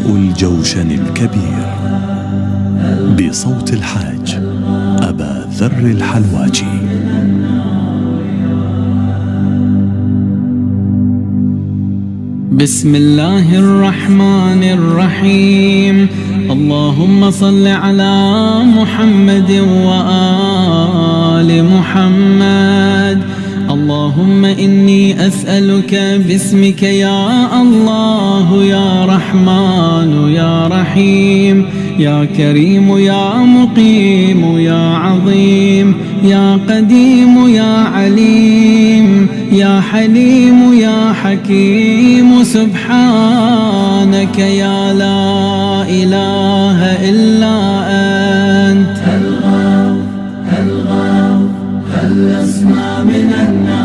الجوشن الكبير بصوت الحاج أبا ذر الحلواجي. بسم الله الرحمن الرحيم. اللهم صل على محمد وآل محمد. اللهم إني أسألك باسمك يا الله يا رحمن يا رحيم يا كريم يا مقيم يا عظيم يا قديم يا عليم يا حليم يا حكيم سبحانك يا لا إله إلا أنت. الأسمى من النار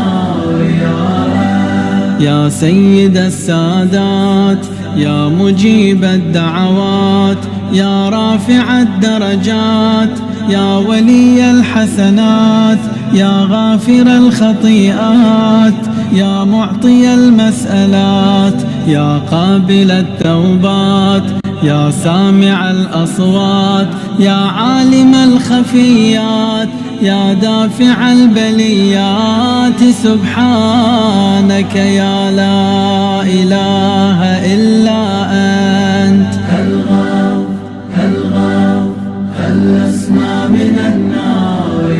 يا سيد السادات يا مجيب الدعوات يا رافع الدرجات يا ولي الحسنات يا غافر الخطيئات يا معطي المسألات يا قابل التوبات يا سامع الأصوات يا عالم الخفيات يا دافع البليات سبحانك يا لا إله إلا أنت. الأسمى من النار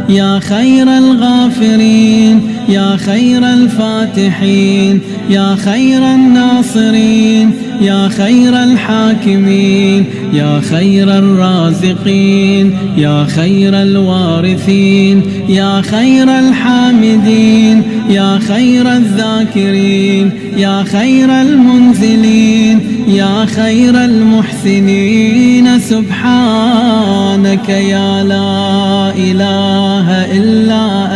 يا خير الغافرين يا خير الفاتحين يا خير الناصرين يا خير الحاكمين يا خير الرازقين يا خير الوارثين يا خير الحامدين يا خير الذاكرين يا خير المنزلين يا خير المحسنين سبحانك يا لا إله إلا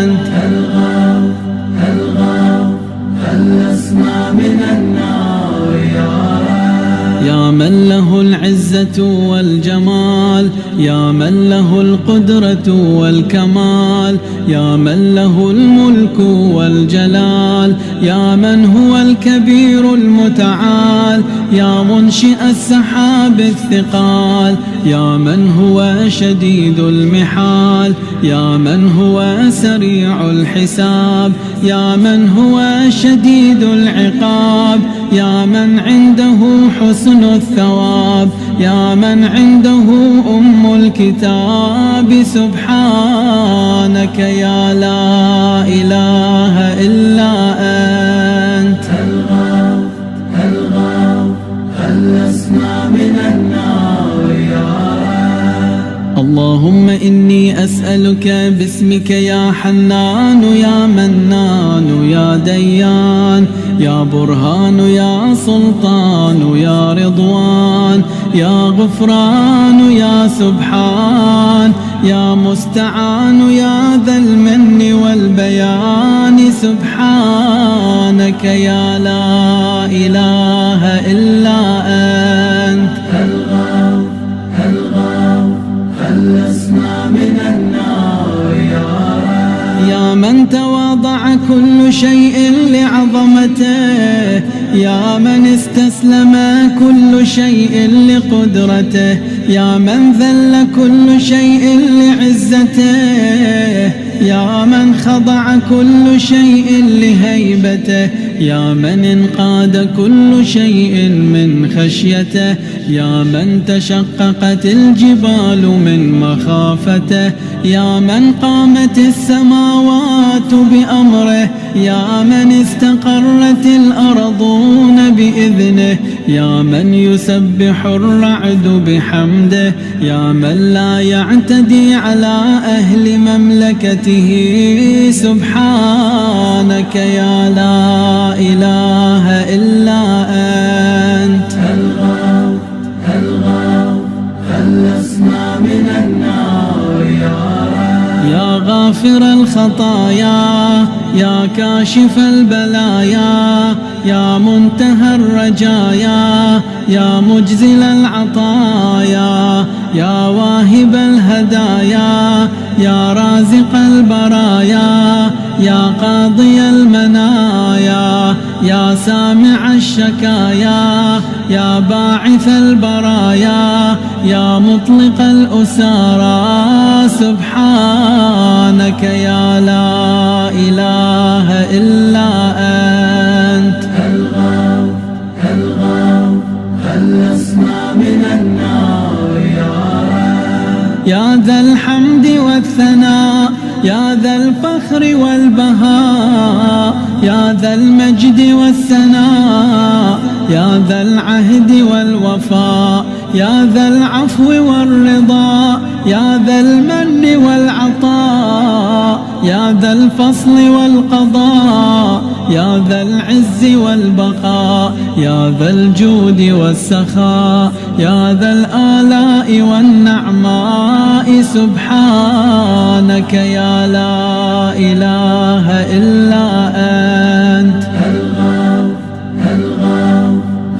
أنت. الأسمى من النار يا من له العزة والجمال يا من له القدرة والكمال يا من له الملك والجلال يا من هو الكبير المتعال يا منشئ السحاب الثقال يا من هو شديد المحال يا من هو سريع الحساب يا من هو شديد العقاب يا من عنده حسن الثواب يا من عنده أم الكتاب سبحانك يا لا إله إلا أنت. الأسمى من النار اللهم إني أسألك باسمك يا حنان يا منان يا ديان يا برهان يا سلطان يا رضوان يا غفران يا سبحان يا مستعان يا ذا المن والبيان سبحانك يا لا إله إلا أنت. الأسمى من النار يا من تواضع كل شيء لعظمته يا من استسلم كل شيء لقدرته يا من ذل كل شيء لعزته يا من خضع كل شيء لهيبته يا من انقاد كل شيء من خشيته يا من تشققت الجبال من مخافته يا من قامت السماوات بأمره يا من استقرت الأرضون بإذنه يا من يسبح الرعد بحمده يا من لا يعتدي على أهل مملكته سبحانك يا لا إله إلا أنت. الأسمى من النار يا غافر الخطايا يا كاشف البلايا يا منتهى الرجايا يا مجزل العطايا يا واهب الهدايا يا رازق البرايا يا قاضي المنايا يا سامع الشكايا يا باعث البرايا يا مطلق الأسارى سبحانك يا لا إله إلا أنت. خلصنا من النار يا رب، يا ذا الحمد والثناء يا ذا الفخر والبهاء يا ذا المجد والثناء يا ذا العهد والوفاء يا ذا العفو والرضا يا ذا المن والعطاء يا ذا الفصل والقضاء يا ذا العز والبقاء يا ذا الجود والسخاء يا ذا الآلاء والنعماء سبحانك يا لا إله إلا أنت.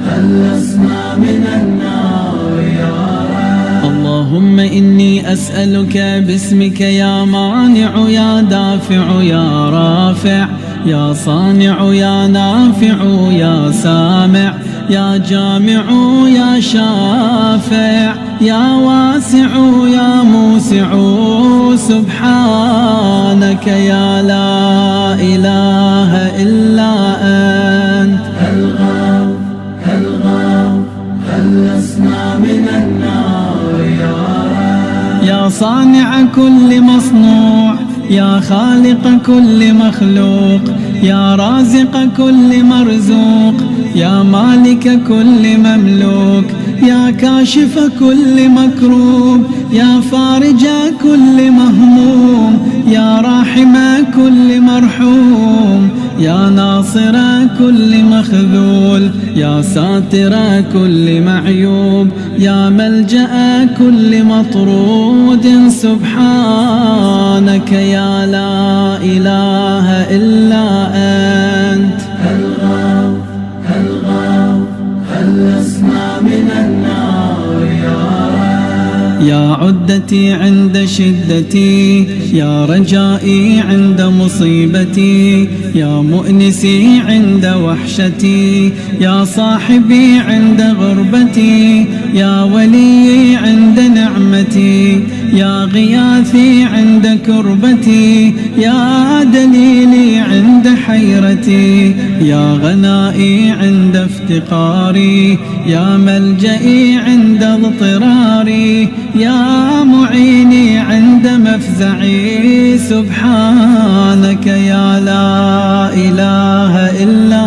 خلصنا من النار يا رب. اللهم إني أسألك باسمك يا مانع يا دافع يا رافع يا صانع يا نافع يا سامع يا جامع يا شافع يا واسع يا موسع سبحانك يا لا إله إلا أنت. خلصنا من النار يا رب، يا صانع كل مصنوع يا خالق كل مخلوق يا رازق كل مرزوق يا مالك كل مملوك يا كاشف كل مكروب يا فارج كل مهموم يا راحم كل مرحوم يا ناصر كل مخذول يا ساتر كل معيوب يا ملجأ كل مطرود سبحانك يا لا إله إلا أنت. خلصنا من النار يا رب، يا عدتي عند شدتي يا رجائي عند مصيبتي يا مؤنسي عند وحشتي يا صاحبي عند غربتي يا ولي عند نعمتي يا غياثي عند كربتي يا دليلي عند حيرتي يا غنائي عند افتقاري يا ملجئي عند اضطراري يا معيني عند مفزعي سبحانك يا لا إله إلا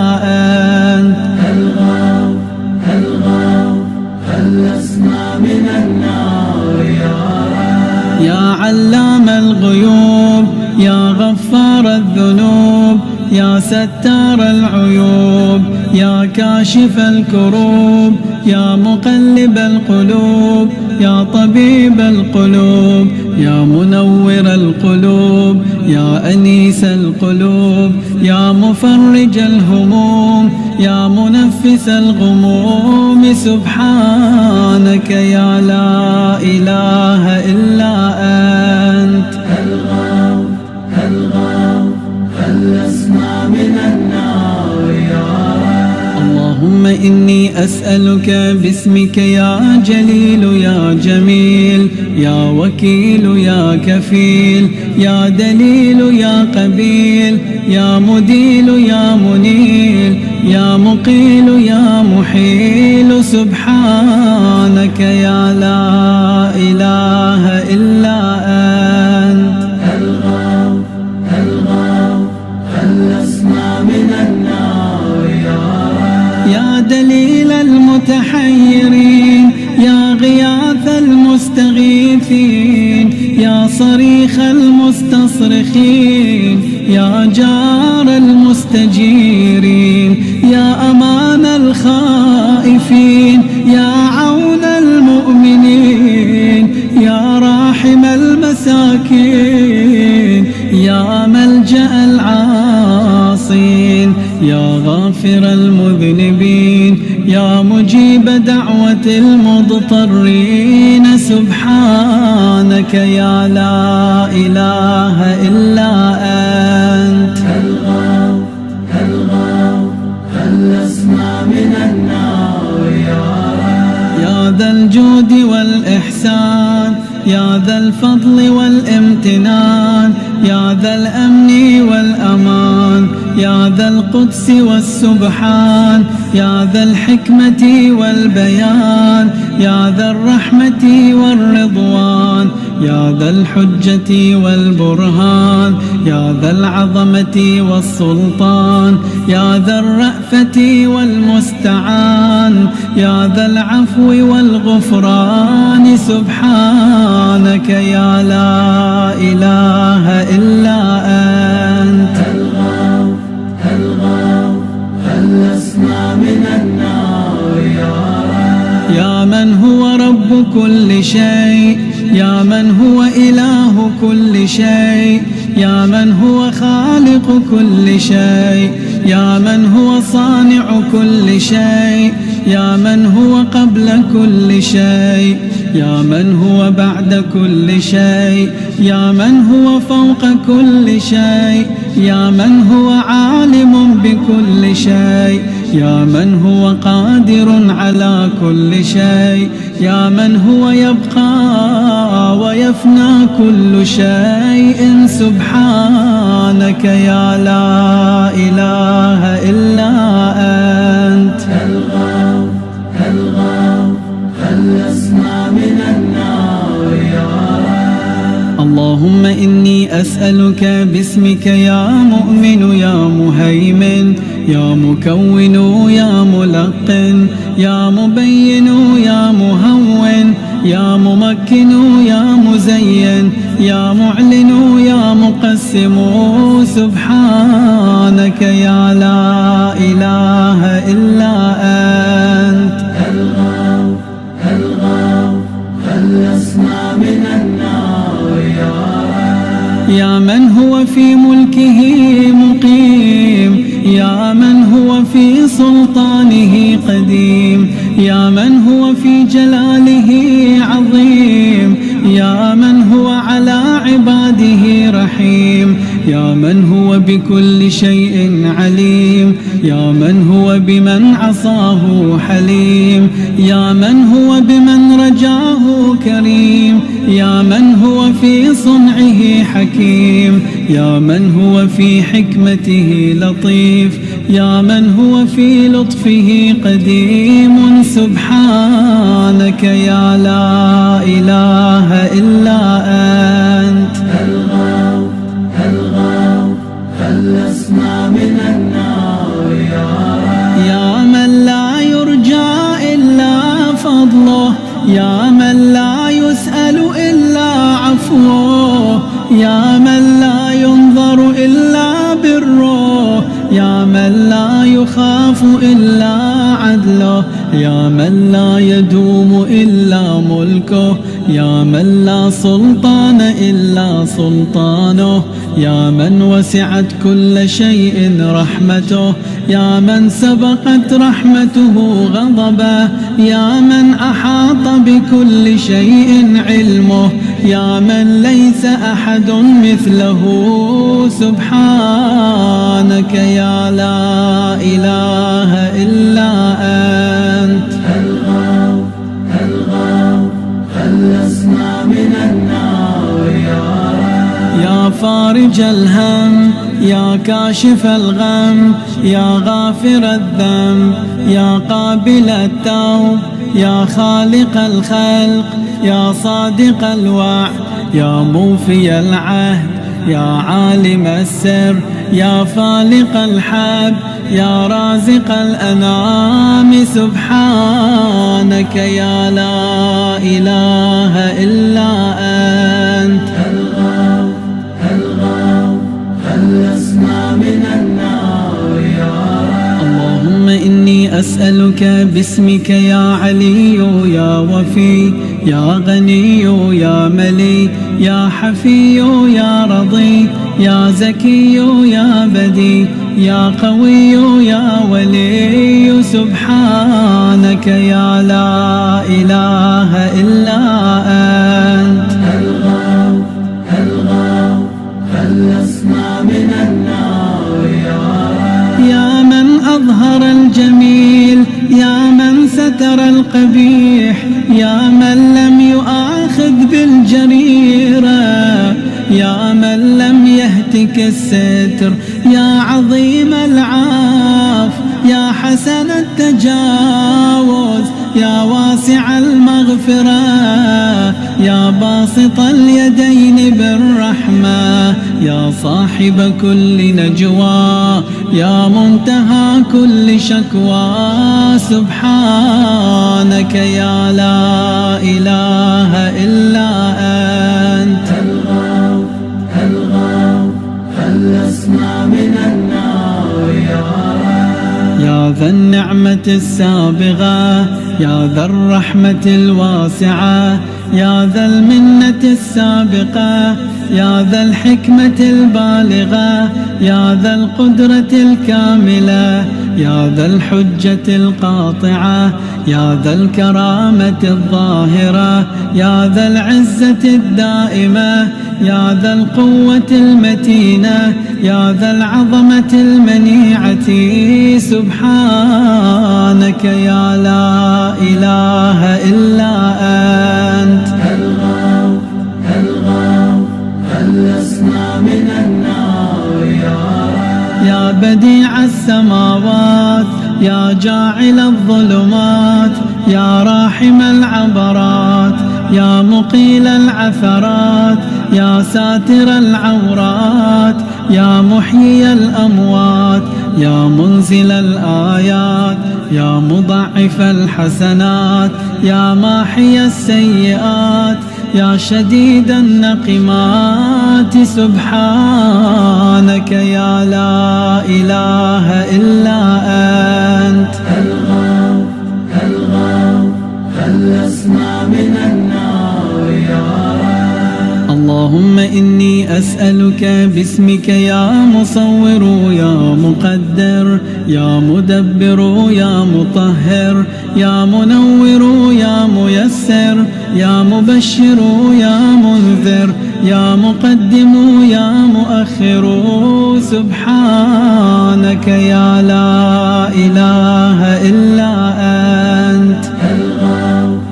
أنت. خلصنا من النار يا رب، يا علام الغيوب يا غفار الذنوب يا ستار العيوب يا كاشف الكروب يا مقلب القلوب يا طبيب القلوب يا منور القلوب يا أنيس القلوب يا مفرج الهموم يا منفس الغموم سبحانك يا لا إله إلا أنت. خلصنا من النار يا رب، اللهم إني أسألك باسمك يا جليل يا جميل يا وكيل يا كفيل يا دليل يا قبيل يا مديل يا منيل يا مقيل يا محيل سبحانك يا لا إله إلا أنت. خلصنا من النار يا رب، يا دليل المتحيرين يا غياث المستغيثين يا صريخ المستصرخين يا جار المستجيرين يا أمان الخائفين يا عون المؤمنين يا راحم المساكين يا ملجأ العاصين يا غافر المذنبين يا مجيب دعوة المضطرين سبحانك يا لا إله إلا أنت. يا ذا الفضل والامتنان، يا ذا الأمن والأمان، يا ذا القدس والسبحان، يا ذا الحكمة والبيان، يا ذا الرحمة والرضوان، يا ذا الحجة والبرهان، يا ذا العظمة والسلطان، يا ذا الرأفة والمستعان، يا ذا العفو والغفران. سبحانك يا لا إله إلا أنت. هل لسنا من النار يا رب؟ يا من هو رب كل شيء، يا من هو إله كل شيء، يا من هو خالق كل شيء، يا من هو صانع كل شيء، يا من هو قبل كل شيء، يا من هو بعد كل شيء، يا من هو فوق كل شيء، يا من هو عالم بكل شيء، يا من هو قادر على كل شيء، يا من هو يبقى ويفنى كل شيء. سبحانك يا لا إله إلا أنت. هل لسنا من النار يا رب؟ اللهم إني أسألك باسمك يا مؤمن يا مهيمن يا مكون يا ملقن يا مبين يا مهون يا ممكن يا مزين يا معلن يا مقسم. سبحانك يا لا إله إلا أنت. هل لسنا من النار يا رب؟ يا من هو في ملكه مقيم، يا من هو في سلطانه قديم، يا من هو في جلاله عظيم، يا من هو على عباده رحيم، يا من هو بكل شيء عليم، يا من هو بمن عصاه حليم، يا من هو بمن رجاه كريم، يا من هو في صنعه حكيم، يا من هو في حكمته لطيف، يا من هو في لطفه قديم. سبحانك يا لا إله إلا أنت. هل لسنا من النار يا رب؟ يا من لا يرجى إلا فضله، يا من لا يسأل إلا عفوه، يا من لا ينظر إلا بره، يا من لا يخاف إلا عدله، يا من لا يدوم إلا ملكه، يا من لا سلطان إلا سلطانه، يا من وسعت كل شيء رحمته، يا من سبقت رحمته غضبه، يا من أحاط بكل شيء علمه، يا من ليس أحد مثله. سبحانك يا لا إله إلا أنت. هل لسنا من النار يا رب؟ يا فارج الهم، يا كاشف الغم، يا غافر الذنب، يا قابل التوب، يا خالق الخلق، يا صادق الوعد، يا موفي العهد، يا عالم السر، يا فالق الحب، يا رازق الأنعام. سبحانك يا لا إله إلا أنت. هل لسنا من النار يا رب؟ اللهم إني أسألك باسمك يا علي يا وفي يا غني يا ملي يا حفي يا رضي يا زكي يا بدي يا قوي يا ولي. سبحانك يا لا إله إلا أنت. هل لسنا من النار يا رب؟ يا من أظهر الجميل، يا من ستر القبيح، يا من لم يؤاخذ آخذ بالجريرة، يا من لم يهتك الستر، يا عظيم العاف، يا حسن التجاوز، يا واسع المغفرة، يا باسط اليدين بالرحمة، يا صاحب كل نجوى، يا منتهى كل شكوى. سبحانك يا لا إله إلا أنت، الغوث خلصنا من النار يا رب، يا ذا النعمة السابغة، يا ذا الرحمة الواسعة، يا ذا المنة السابقة، يا ذا الحكمة البالغة، يا ذا القدرة الكاملة، يا ذا الحجة القاطعة، يا ذا الكرامة الظاهرة، يا ذا العزة الدائمة، يا ذا القوة المتينة، يا ذا العظمة المنيعة. سبحانك يا لا إله إلا أنت، الغوث خلصنا من النار يا رب، يا بديع السماوات، يا جاعل الظلمات، يا راحم العبرات، يا مقيل العثرات، يا ساتر العورات، يا محيي الأموات، يا منزل الآيات، يا مضاعف الحسنات، يا ماحي السيئات، يا شديد النقمات. سبحانك يا لا إله إلا أنت، الغوث خلصنا من النار يا رب. اللهم إني أسألك باسمك يا مصور، يا مقدر، يا مدبر، يا مطهر، يا منور، يا ميسر، يا مبشر، يا منذر، يا مقدم، يا مؤخر. سبحانك يا لا إله إلا أنت، الغوث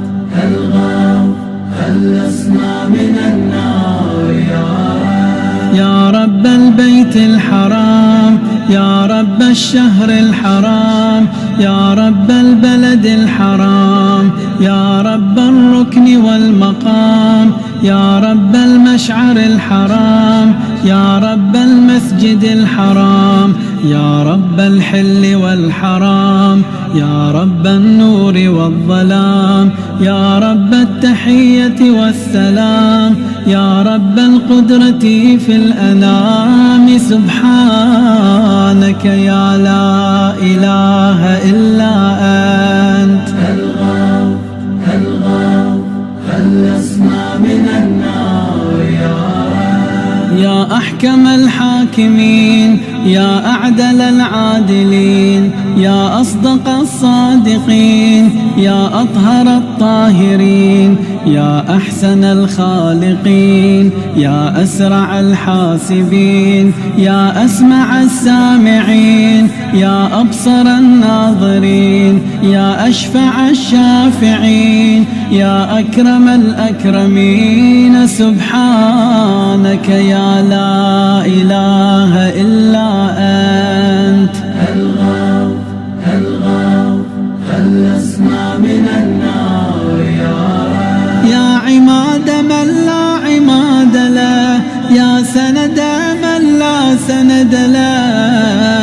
خلصنا من النار يا رب، يا رب البيت الحرام، يا رب الشهر الحرام، يا رب البلد الحرام، يا رب الركن والمقام، يا رب المشعر الحرام، يا رب المسجد الحرام، يا رب الحل والحرام، يا رب النور والظلام، يا رب التحية والسلام، يا رب القدرة في الأنام. سبحانك يا لا إله إلا أنت، الغوث خلصنا من النار يا رب، يا أحكم الحاكمين، يا أعدل العادلين، يا أصدق الصادقين، يا أطهر الطاهرين، يا أحسن الخالقين، يا أسرع الحاسبين، يا أسمع السامعين، يا أبصر الناظرين، يا أشفع الشافعين، يا أكرم الأكرمين. سبحانك يا لا إله إلا أنت، الغوث خلصنا من النار يا رب، يا عماد من لا عماد له، يا سند من لا سند له،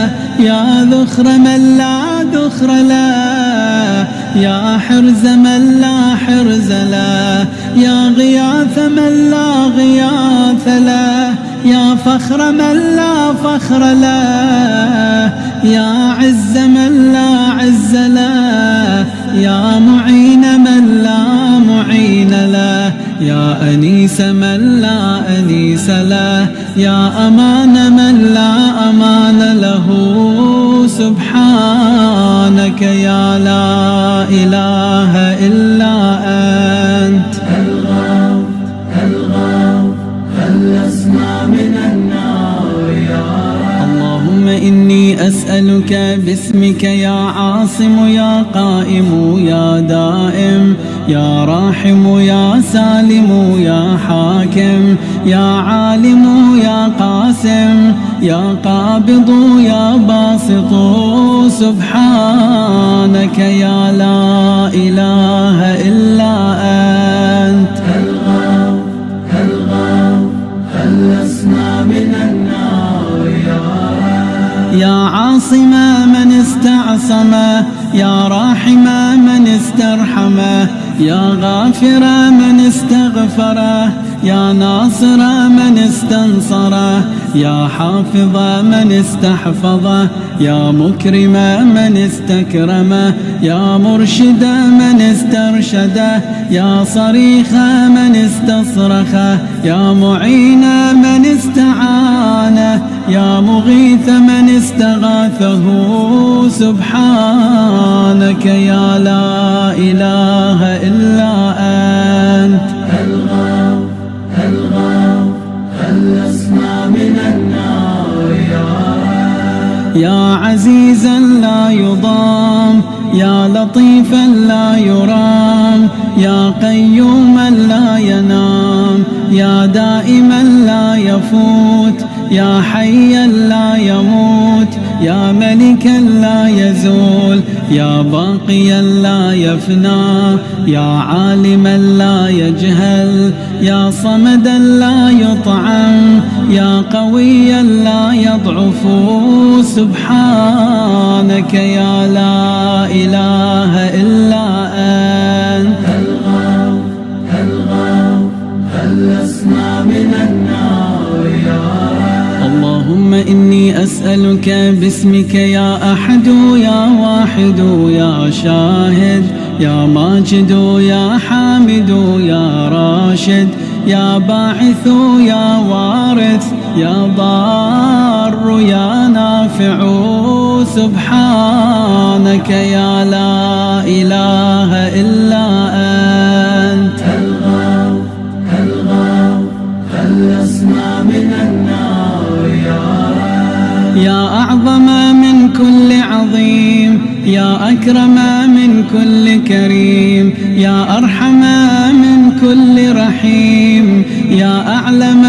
يا ذخر من لا ذخر له، يا حرز من لا حرز له، يا غياث من لا غياث له، يا فخر من لا فخر له، يا عز من لا عز له، يا معين من لا معين له، يا أنيس من لا أنيس له، يا أمان من لا أمان له. سبحانك يا لا إله إلا أنت، الغوث خلصنا من النار يا رب. اللهم إني أسألك باسمك يا عاصم، يا قائم، يا دائم، يا راحم يا سالم يا حاكم يا عالم يا قاسم يا قابض يا باسط سبحانك يا لا إله إلا أنت. خلصنا من النار يا عاصم من استعصم يا راحم من استرحم يا غافر من استغفر يا ناصر من استنصر يا حافظ من استحفظ يا مكرم من استكرم يا مرشد من استرشد يا صريخ من استصرخ يا معين من استعان يا مغيث من استغاثه سبحانك يا لا إله إلا أنت. خلصنا من النار يا عزيزا لا يضام يا لطيفا لا يرام يا قيوما لا ينام يا دائما لا يفوت يا حيا لا يموت يا ملكا لا يزول يا باقيا لا يفنى يا عالما لا يجهل يا صمدا لا يطعم يا قويا لا يضعف سبحانك يا لا إله إلا أنت. خلصنا من النار اللهم إني أسألك باسمك يا أحد يا واحد يا شاهد يا ماجد يا حامد يا راشد يا باعث يا وارث يا ضار يا نافع سبحانك يا لا إله إلا أنت. خلصنا من النار يا أعظم من كل عظيم يا أكرم من كل كريم يا أرحم من كل رحيم يا أعلم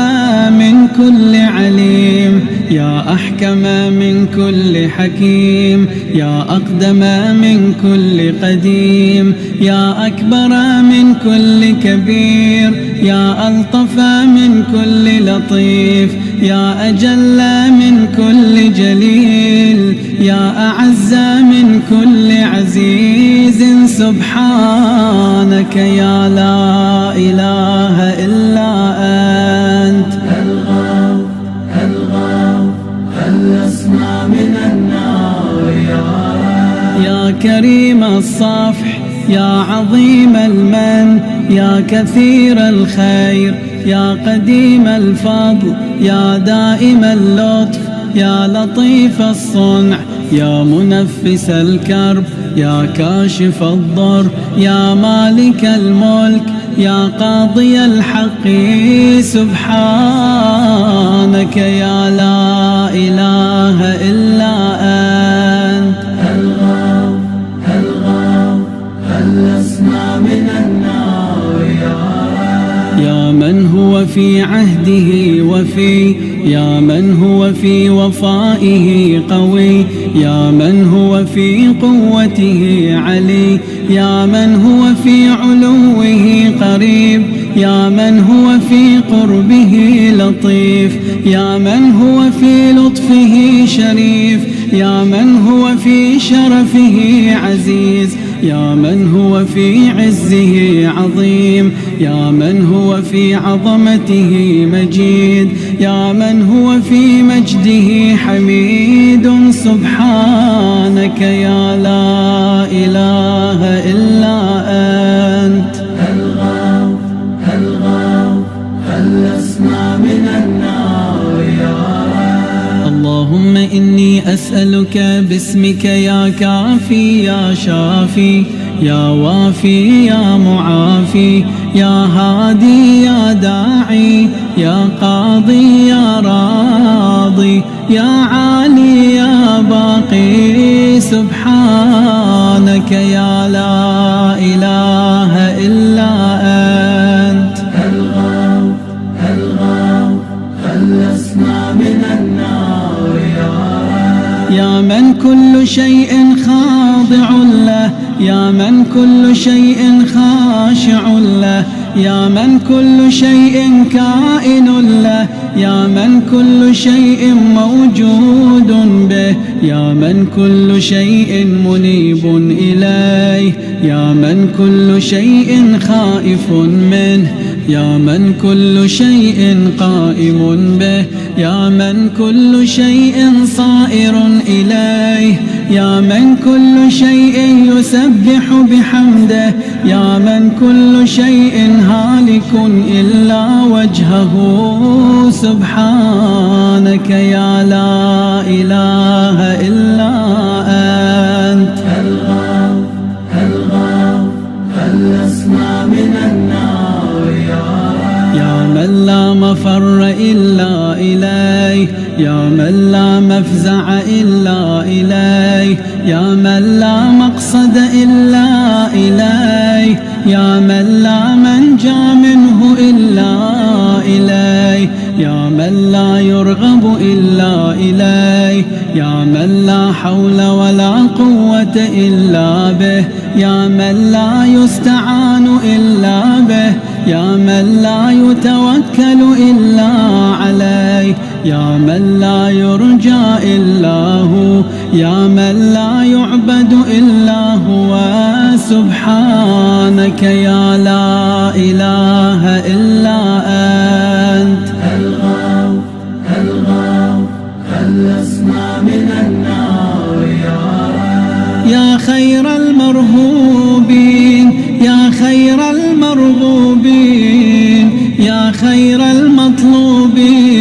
من كل عليم يا أحكم من كل حكيم يا أقدم من كل قديم يا أكبر من كل كبير يا ألطف من كل لطيف يا أجل من كل جليل يا أعز من كل عزيز سبحانك يا لا إله إلا أنت. خلصنا من النار يا كريم الصفح يا عظيم المن يا كثير الخير يا قديم الفضل يا دائم اللطف يا لطيف الصنع يا منفس الكرب يا كاشف الضر يا مالك الملك يا قاضي الحق سبحانك يا لا إله إلا أنت. خلصنا من النار يا من هو في عهده وفي يا من هو في وفائه قوي يا من هو في قوته علي يا من هو في علوه قريب يا من هو في قربه لطيف يا من هو في لطفه شريف يا من هو في شرفه عزيز يا من هو في عزه عظيم يا من هو في عظمته مجيد يا من هو في مجده حميد سبحانك يا لا إله إلا أنت. خلصنا من النار اللهم إني أسألك باسمك يا كافي يا شافي يا وافي يا معافي يا هادي يا داعي يا قاضي يا راضي يا عالي يا باقي سبحانك يا لا إله إلا كل شيء خاضع له، يا من كل شيء خاشع له، يا من كل شيء كائن له، يا من كل شيء موجود به، يا من كل شيء منيب إليه، يا من كل شيء خائف منه، يا من كل شيء قائم به، يا من كل شيء صائر إليه، يا من كل شيء يسبح بحمده، يا من كل شيء هالك إلا وجهه سبحانك يا لا إله إلا أنت. هل أسمع من النار يا من لا مفر إلا إليه، يا من لا مفزع إلا إليه، يا من لا مقصد إلا إليه، يا من لا منجى منه إلا إليه، يا من لا يرغب إلا إليه، يا من لا حول ولا قوة إلا به، يا من لا يستعان إلا به، يا من لا يتوكل إلا عليه، يا من لا يرجى إلا هو، يا من لا يعبد إلا هو سبحانك يا لا إله إلا أنت. هل أسمع من النار يا خير المرهوبين، يا خير المرغوبين، يا خير المطلوبين،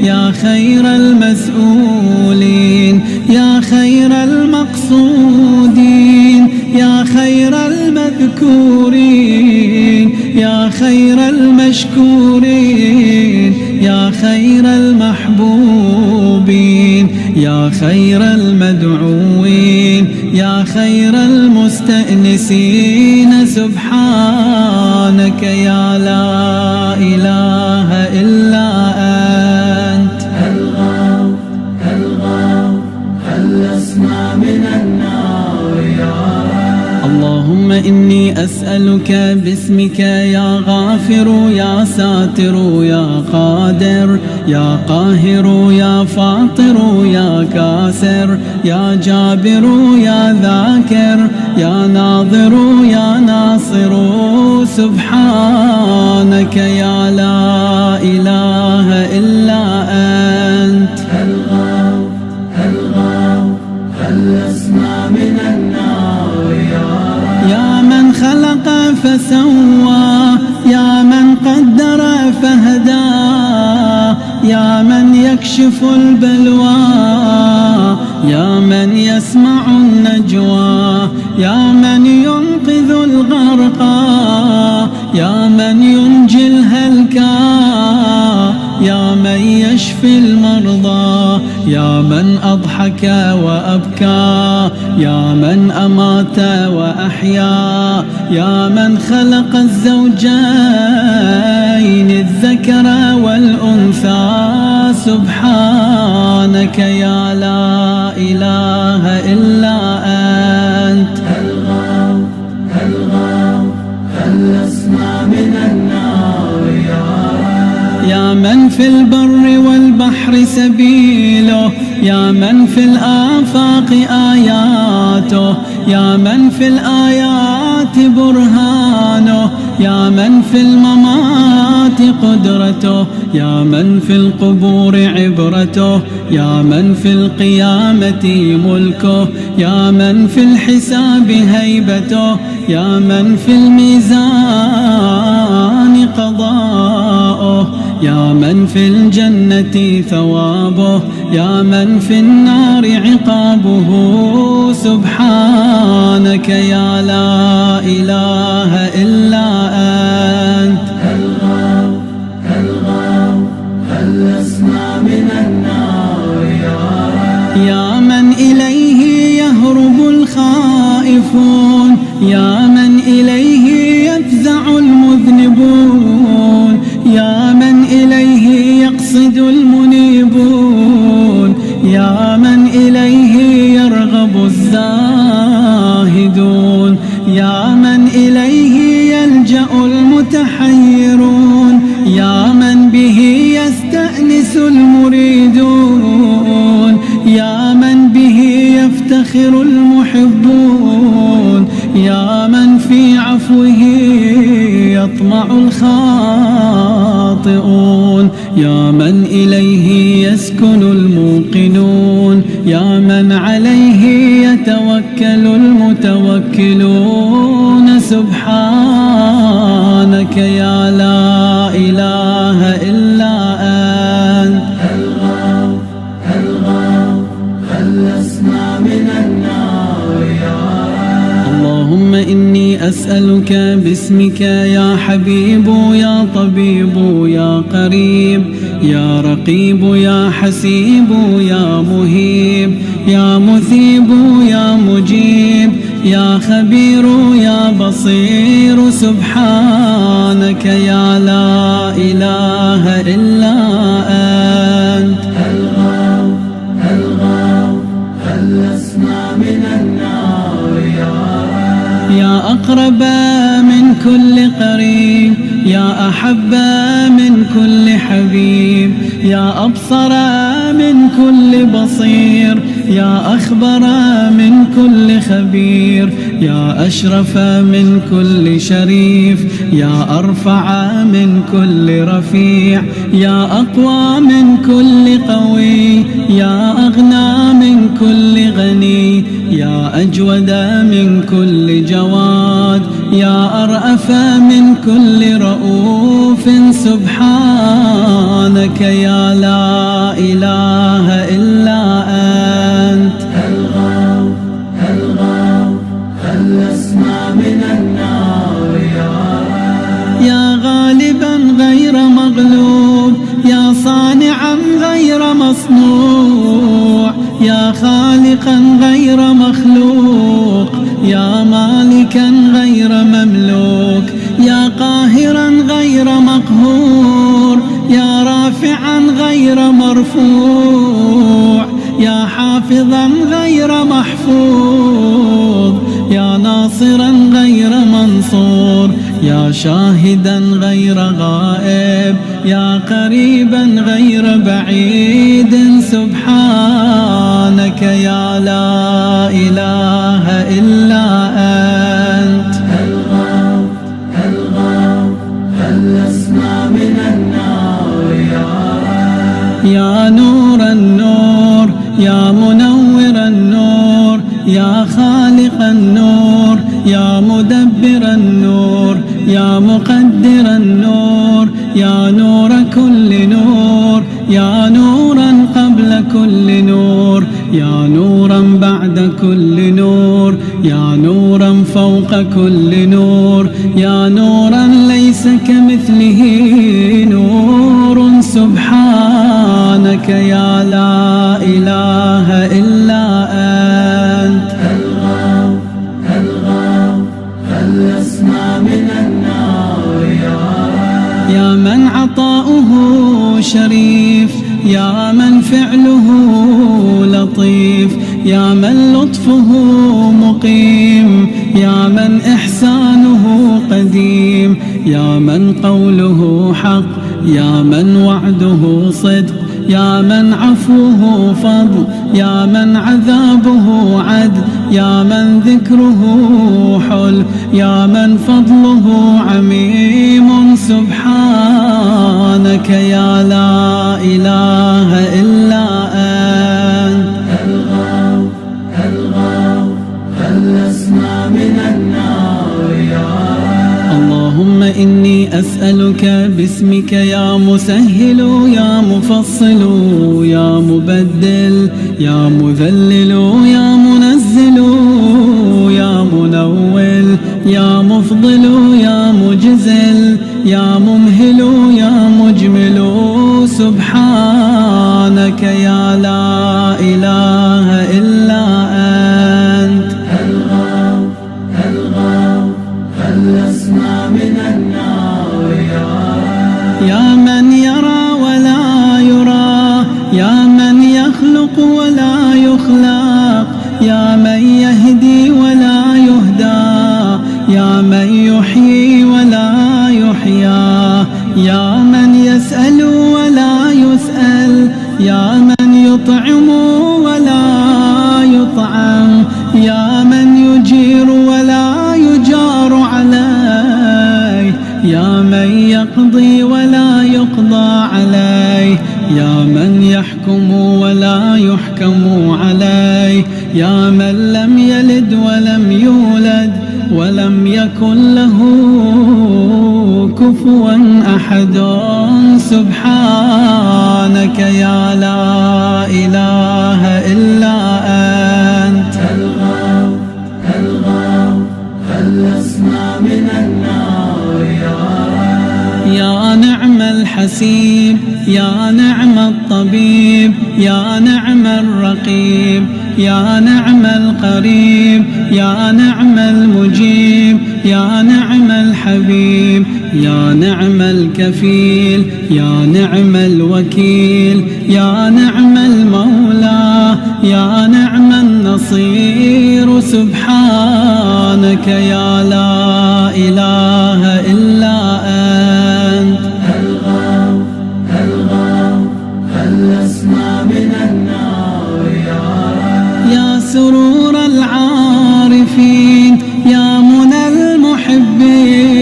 يا خير المسؤولين، يا خير المقصودين، يا خير المذكورين، يا خير المشكورين، يا خير المحبوبين، يا خير المدعوين، يا خير المستأنسين سبحانك يا لا إله إلا أنت. هل أسمع من النار اللهم إني أسألك باسمك يا غافر يا ساتر يا قادر يا قاهر يا فاطر يا كاسر يا جابر يا ذاكر يا ناظر يا ناصر سبحانك يا لا إله إلا أنت. هل أسمع من النار يا من خلق فسوى، يا من قدر فهدى، يا من يكشف البلوى، يا من يسمع النجوى، يا من ينقذ الغرقى، يا من ينجي الهلكى، يا من يشفي المرضى، يا من أضحك وأبكى، يا من أمات وأحيا، يا من خلق الزوجين الذكر والأنثى سبحانك يا لا إله إلا أنت. هل أسمع من النار يا من في البر والبحر سبيله، يا من في الآفاق آياته، يا من في الآيات برهانه، يا من في الممات قدرته، يا من في القبور عبرته، يا من في القيامة ملكه، يا من في الحساب هيبته، يا من في الميزان قضاؤه، يا من في الجنة ثوابه، يا من في النار عقابه سبحانك يا لا إله إلا أنت. هل أسمع من النار يا من إليه يهرب الخائفون، يا من إليه يفزع المذنبون، يا من إليه يقصد المنيبون، يا من إليه الزاهدون، يا من إليه يلجأ المتحيرون، يا من به يستأنس المريدون، يا من به يفتخر المحبون، يا من في عفوه يطمع الخاطئون، يا من إليه يسكن الموقنون، يا من عليه يتوكل المتوكلون. سبحانك يا لا إله إلا أنت، الغوث خلصنا من النار يا رب. اللهم إني أسألك باسمك يا حبيب يا طبيب يا قريب يا رقيب يا حسيب يا مهيب يا مثيب يا مجيب يا خبير يا بصير. سبحانك يا لا إله إلا أنت، الغوث خلصنا من النار يا رب. يا أقرب من كل قريب، يا أحب من كل حبيب، يا أبصر من كل بصير، يا أخبر من كل خبير، يا أشرف من كل شريف، يا أرفع من كل رفيع، يا أقوى من كل قوي، يا أغنى من كل غني، يا أجود من كل جواد، يا أرأف من كل رؤوف. سبحانك يا لا إله إلا أنت، الغوث خلصنا من النار يا رب. يا غالبا غير مغلوب، يا صانعا غير مصنوع، يا خالقا غير مخلوق، يا مالكا غير مملوك، يا قاهرا غير مقهور، يا رافعا غير مرفوع، يا حافظا غير محفوظ، يا ناصرا غير منصور، يا شاهدا غير غائب، يا قريبا غير بعيد. سبحانك يا لا إله إلا أنت، الغوث خلصنا من النار يا رب. يا نور النور، يا منور النور، يا خالق النور، يا مدبر النور، يا مقدر النور، يا نور كل نور، يا نورا قبل كل نور، يا نورا بعد كل نور، يا نورا فوق كل نور، يا نورا ليس كمثله نور. سبحانك يا لا إله إلا أنت، الغوث خلصنا من النار يا رب. يا من عطاؤه شريف، يا من فعله لطيف، يا من لطفه مقيم، يا من إحسانه قديم، يا من قوله حق، يا من وعده صدق، يا من عفوه فضل، يا من عذابه عدل، يا من ذكره حل، يا من فضله عميم. سبحانك يا لا إله إلا أنت، الغوث خلصنا من النار يا رب. اللهم إني أسألك باسمك يا مسهل يا مفصل يا مبدل يا مذلل يا منزل يا منول يا مفضل يا مجزل يا ممهل يا مجمل. سبحانك يا لا إله إلا أنت، الغوث خلصنا من النار يا رب. يا من يرى ولا يرى، يا من يخلق ولا يخلق، يا من يهدي ولا يهدى، يا من يحيي ولا يحيى، يا من يسأل ولا يسأل، يا من يطعم ولا يطعم، يا من يجير ولا يجار عليه، يا من يقضي ولا يقضى عليه، يا من يحكم ولا يحكم عليه، يا من لم يلد ولم يولد ولم يكن له كفوا أحد. سبحانك يا لا إله إلا أنت. الغاو خلصنا من النار يا رب. يا نعم الحسيب، يا نعم الطبيب، يا نعم الرقيب، يا نعم القريب، يا نعم المجيب، يا نعم الحبيب، يا نعم الكفيل، يا نعم الوكيل، يا نعم المولى، يا نعم النصير. سبحانك يا لا إله إلا أنت. الغاو خلصنا من النار يا رب. يا سرور العارفين، يا منى المحبين،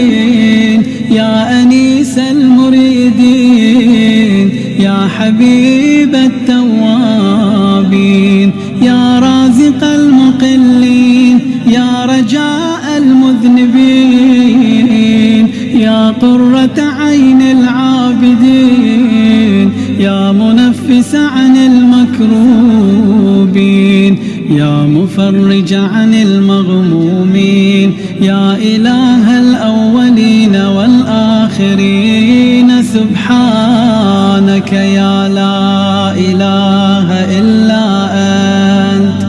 يا أنيس المريدين، يا حبيب التوابين، يا رازق المقلين، يا رجاء المذنبين، يا قرة عين العابدين، يا منفس عن المكروبين، يا مفرج عن المغمومين، يا إله الأولين والآخرين. سبحانك يا لا إله إلا أنت.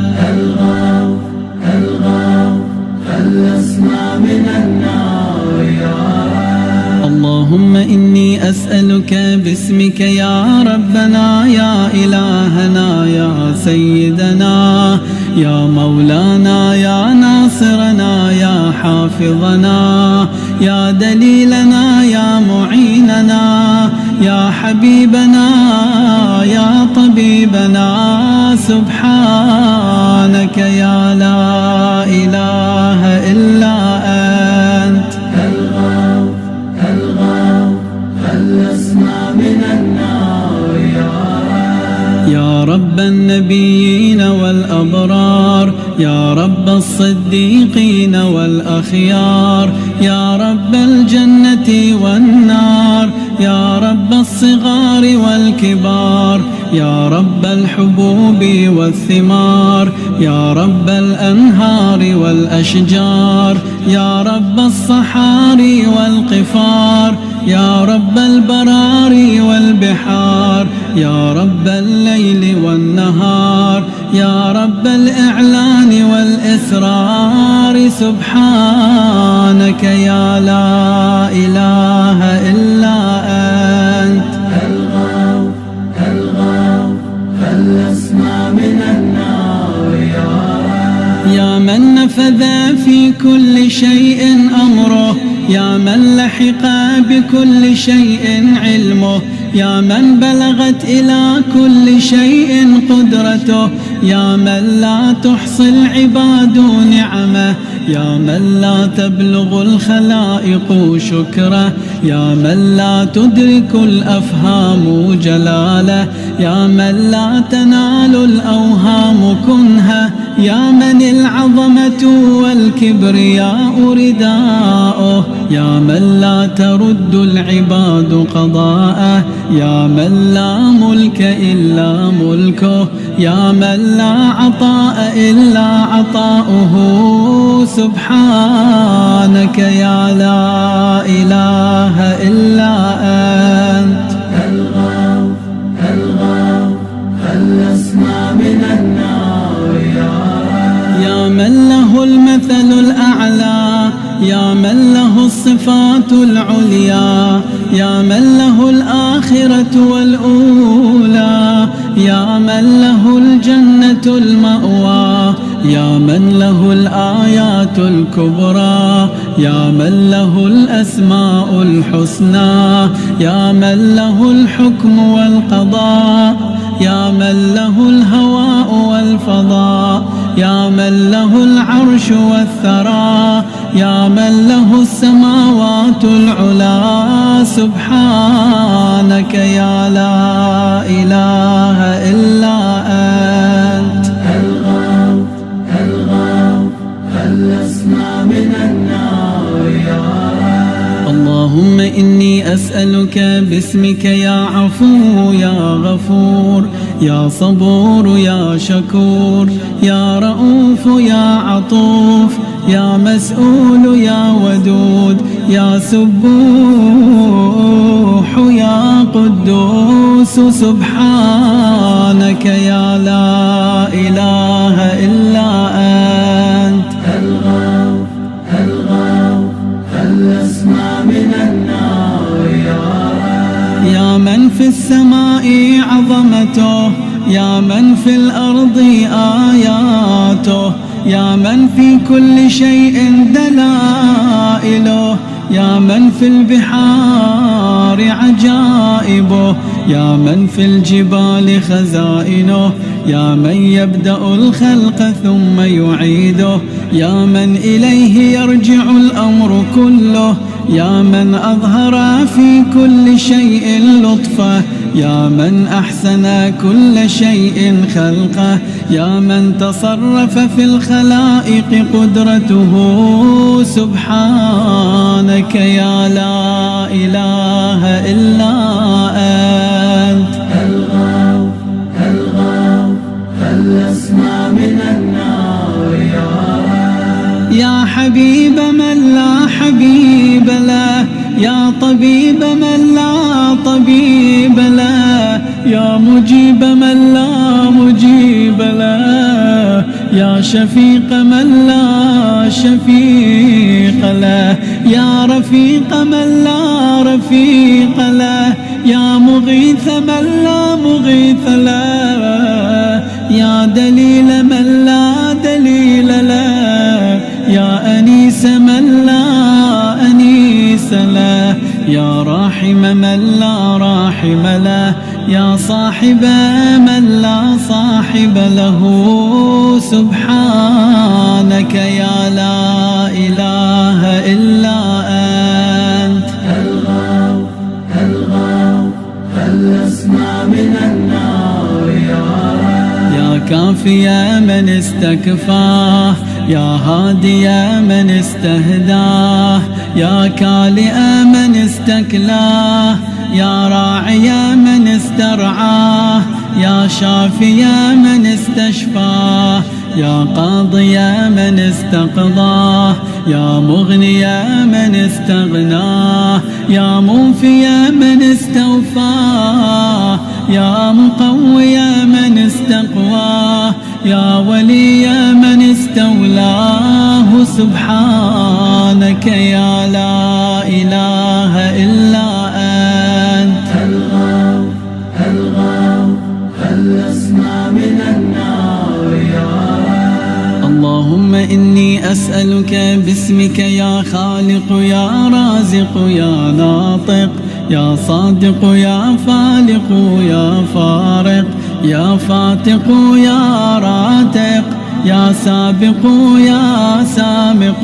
الغاو خلصنا من النار يا رب. اللهم إني أسألك باسمك يا ربنا، يا إلهنا، يا سيدنا، يا مولانا، يا ناصرنا، يا حافظنا، يا دليلنا، يا معيننا، يا حبيبنا، يا طبيبنا. سبحانك يا لا إله إلا أنت. الغاو خلصنا من النار يا رب. يا رب النبيين والأبرار، يا رب الصديقين والأخيار، يا رب الجنة والنار، يا رب الصغار والكبار، يا رب الحبوب والثمار، يا رب الأنهار والأشجار، يا رب الصحاري والقفار، يا رب البراري والبحار، يا رب الليل والنهار، يا رب الإعلان والإسرار. سبحانك يا لا إله إلا أنت. الغاو خلصنا من النار يا رب. يا من نفذ في كل شيء أمره، يا من لحق بكل شيء علمه، يا من بلغت إلى كل شيء قدرته، يا من لا تحصي العباد نعمه، يا من لا تبلغ الخلائق شكره، يا من لا تدرك الأفهام جلاله، يا من لا تنال الأوهام كنها، يا من العظمة والكبرياء رداؤه، يا من لا ترد العباد قضاءه، يا من لا ملك إلا ملكه، يا من لا عطاء إلا عطاؤه. سبحانك يا لا إله إلا أنت. الغاو خلصنا من النار يا رب. يا من له المثل الأعلى، يا من له الصفات العليا، يا من له الآخرة والأولى، يا من له الجنة المأوى، يا من له الآيات الكبرى، يا من له الأسماء الحسنى، يا من له الحكم والقضاء، يا من له الهواء والفضاء، يا من له العرش والثرى، يا من له السماوات العلى. سبحانك يا لا إله إلا أنت. الغوث خلصنا من النار يا رب. اللهم إني أسألك باسمك يا عفو يا غفور، يا صبور يا شكور، يا رؤوف يا عطوف، يا مسؤول يا ودود، يا سبوح يا قدوس. سبحانك يا لا إله إلا أنت. الغوث خلصنا من النار يا رب. يا من في السماء عظمته، يا من في الأرض آياته، يا من في كل شيء دلائله، يا من في البحار عجائبه، يا من في الجبال خزائنه، يا من يبدأ الخلق ثم يعيده، يا من إليه يرجع الأمر كله، يا من أظهر في كل شيء لطفه، يا من أحسن كل شيء خلقه، يا من تصرف في الخلائق قدرته. سبحانك يا لا إله إلا أنت. الغوث خلصنا من النار يا رب. يا حبيب من لا حبيب له، يا طبيب من لا طبيب له، يا مجيب من لا مجيب له، يا شفيق من لا شفيق له، يا رفيق من لا رفيق له، يا مغيث من لا مغيث له، يا دليل من لا دليل له، يا أنيس من لا أنيس له، يا راحم من لا راحم له، يا صاحب من لا صاحب له. سبحانك يا لا إله إلا أنت. الغوث خلصنا من النار يا رب. يا كافي من استكفاه، يا هادي من استهداه، يا كالئ من استكلاه، يا راعي من استرعاه، يا شافي من استشفاه، يا قاضي من استقضاه، يا مغني من استغناه، يا موفي من استوفاه، يا مقوي من استقواه، يا ولي من استولاه. سبحانك يا لا إله إلا أنت. الغوث خلصنا من النار يا رب. اللهم إني أسألك باسمك يا خالق يا رازق يا ناطق، يا صادق يا فالق يا فارق، يا فاتق يا راتق، يا سابق يا سامق.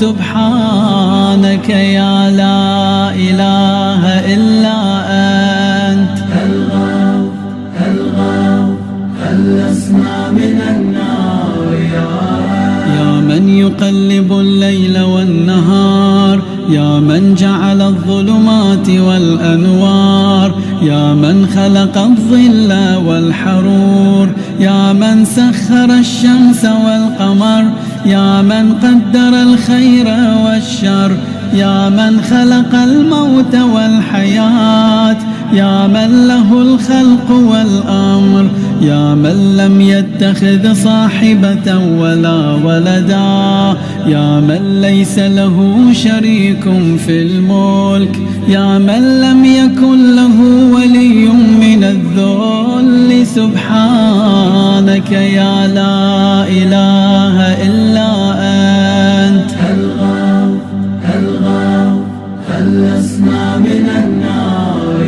سبحانك يا لا إله إلا أنت. الغوث خلصنا من النار يا رب. يا من يقلب الليل والنهار، يا من جعل الظلمات والأنوار، يا من خلق الظل والحرور، يا من سخر الشمس والقمر، يا من قدر الخير والشر، يا من خلق الموت والحياة، يا من له الخلق والأمر، يا من لم يتخذ صاحبة ولا ولدا، يا من ليس له شريك في الملك، يا من لم يكن له ولي من الذل، سبحانك يا لا إله إلا أنت. الغوث خلصنا من النار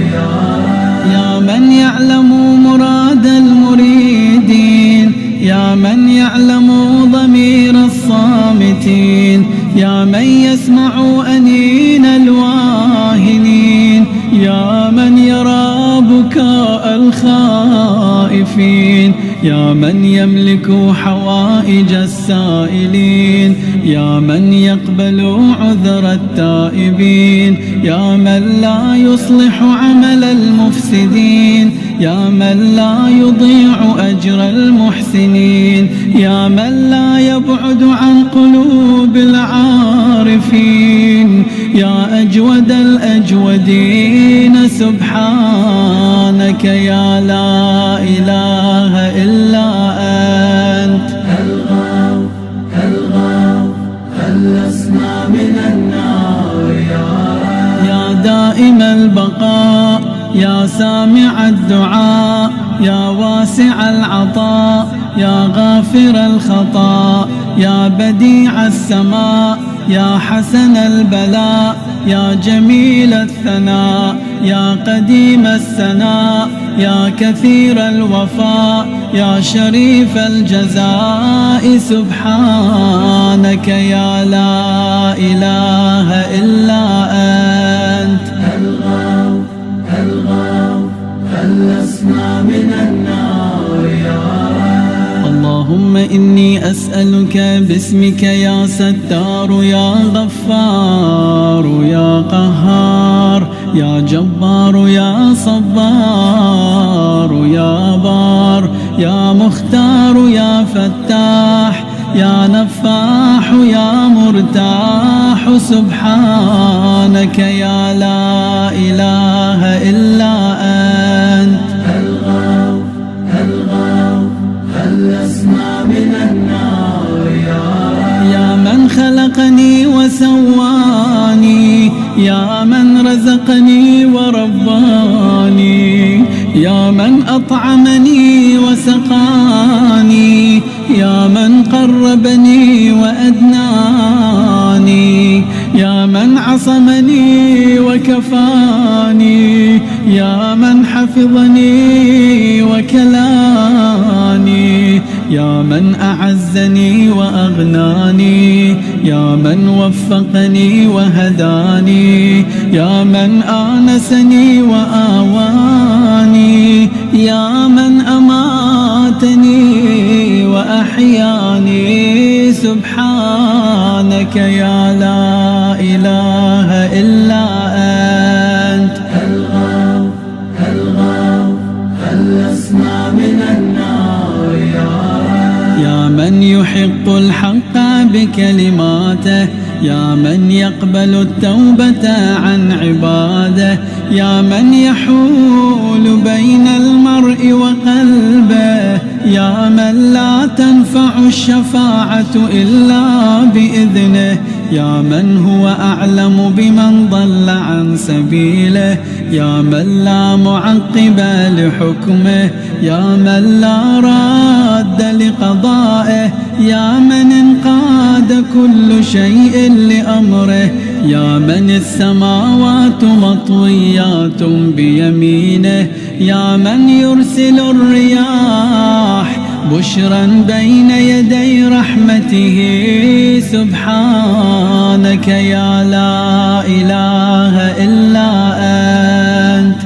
يا من يعلم مراد المريدين، يا من يعلم ضمير الصامتين، يا من يسمع أنين الواهنين، يا من يرى بكاء الخائفين، يا من يملك حوائج السائلين، يا من يقبل عذر التائبين، يا من لا يصلح عمل المفسدين، يا من لا يضيع أجر المحسنين، يا من لا يبعد عن قلوب العارفين، يا أجود الأجودين، سبحانك يا لا إله إلا أنت. الغوث خلصنا من النار يا دائم البقاء، يا سامع الدعاء، يا واسع العطاء، يا غافر الخطا، يا بديع السماء، يا حسن البلاء، يا جميل الثناء، يا قديم السناء، يا كثير الوفاء، يا شريف الجزاء، سبحانك يا لا إله إلا أنت. الغوث خلصنا من النار اللهم إني أسألك باسمك يا ستار، يا غفار، يا قهار، يا جبار، يا صبار، يا بار، يا مختار، يا فتاح، يا نفاح، يا مرتاح، سبحانك يا لا إله إلا أنت. الغوث خلصنا من النار يا من خلقني وسواني، يا من رزقني ورباني، يا من أطعمني وسقاني، يا من قربني وأدناني، يا من عصمني وكفاني، يا من حفظني وكلاني، يا من أعزني وأغناني، يا من وفقني وهداني، يا من آنسني وآواني، يا من أماتني وأحياني، سبحانك يا لا إله إلا أنت. الغوث خلصنا من النار يا من يحق الحق بكلماته، يا من يقبل التوبة عن عباده، يا من يحول بين المرء وقلبه، يا من لا تنفع الشفاعة إلا بإذنه، يا من هو أعلم بمن ضل عن سبيله، يا من لا معقب لحكمه، يا من لا راد لقضائه، يا من انقاد كل شيء لأمره، يا من السماوات مطويات بيمينه، يا من يرسل الرياح بشرا بين يدي رحمته، سبحانك يا لا إله إلا أنت.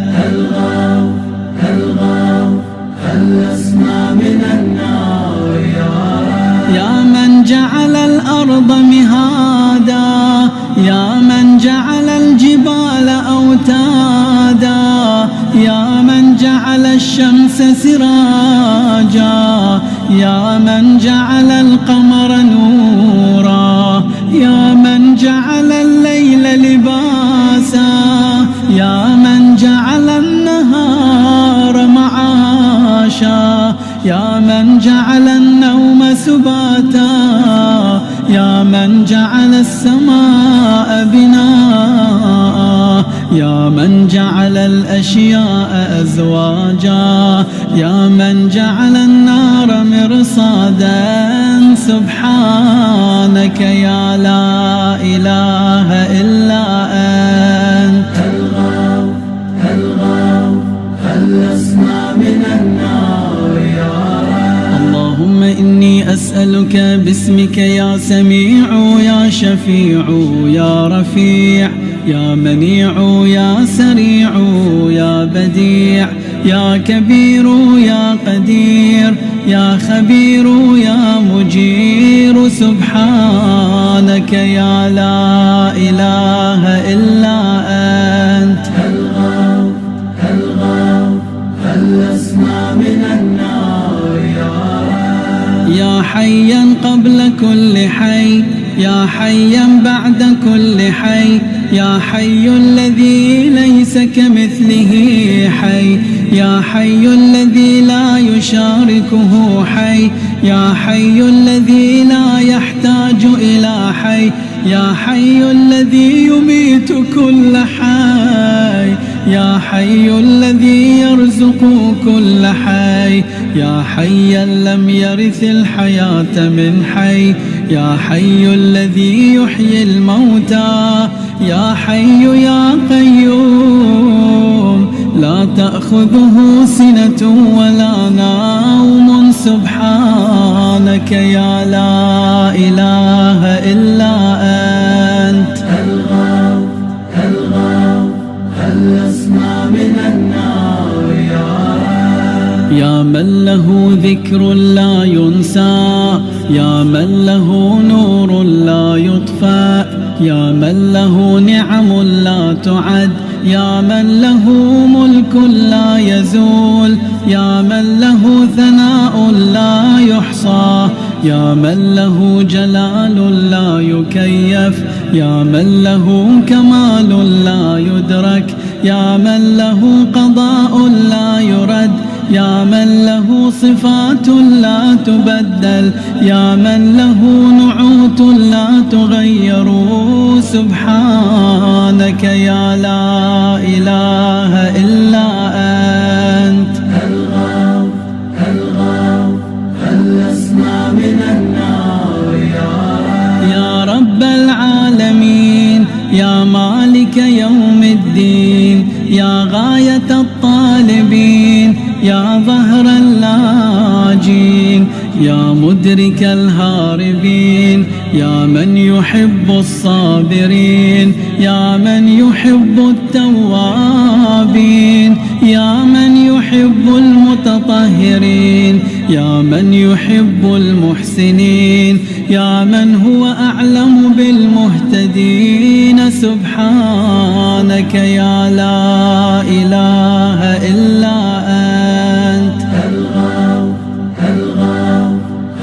الغوث خلصنا من النار يا من جعل الأرض مهادا، يا من جعل الجبال أوتادا، يا من جعل الشمس سراجا، يا من جعل القمر نورا، يا من جعل الليل لباسا، يا من جعل النهار معاشا، يا من جعل النوم سباتا، يا من جعل السماء بناء، يا من جعل الأشياء أزواجا، يا من جعل النار مرصادا. سبحانك يا لا إله إلا أنت. هل لسنا من النار يا رب. اللهم إني أسألك باسمك يا سميع يا شفيع يا رفيع يا منيع يا سريع يا بديع يا كبير يا قدير يا خبير يا مجير. سبحانك يا لا إله إلا أنت. هل لسنا من النار يا رب. يا حيا قبل كل حي، يا حيا بعد كل حي، يا حي الذي ليس كمثله حي، يا حي الذي لا يشاركه حي، يا حي الذي لا يحتاج إلى حي، يا حي الذي يميت كل حي، يا حي الذي يرزق كل حي، يا حيا لم يرث الحياة من حي، يا حي الذي يحيي الموتى، يا حي يا قيوم لا تأخذه سنة ولا نوم. سبحانك يا لا إله إلا أنت. هل لسنا من النار يا رب. يا من له ذكر لا ينسى، يا من له نور لا يطفأ، يا من له نعم لا تعد، يا من له ملك لا يزول، يا من له ثناء لا يحصى، يا من له جلال لا يكيف، يا من له كمال لا يدرك، يا من له قضاء لا يرد، يا من له صفات لا تبدل، يا من له نعوت لا تغير. سبحانك يا لا إله إلا أنت. هل لسنا من النار يا رب. يا رب العالمين، يا مالك يوم الدين، يا غاية الطالبين، يا ظهر اللاجين، يا مدرك الهاربين، يا من يحب الصابرين، يا من يحب التوابين، يا من يحب المتطهرين، يا من يحب المحسنين، يا من هو أعلم بالمهتدين. سبحانك يا لا إله إلا أنت.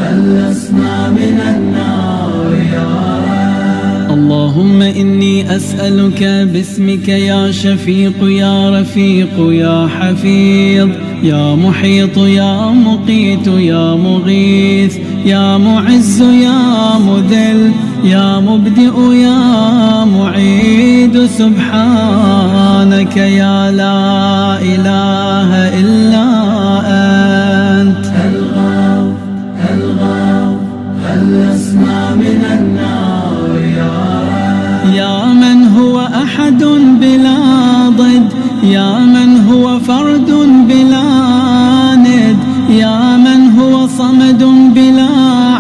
هل لسنا من النار يا رب. اللهم إني أسألك باسمك يا شفيق يا رفيق يا حفيظ يا محيط يا مقيت يا مغيث يا معز يا مذل يا مبدئ يا معيد. سبحانك يا لا إله إلا أنت. هل لسنا من النار يا رب. يا من هو أحد بلا ضد، يا من هو فرد بلا ند، يا من هو صمد بلا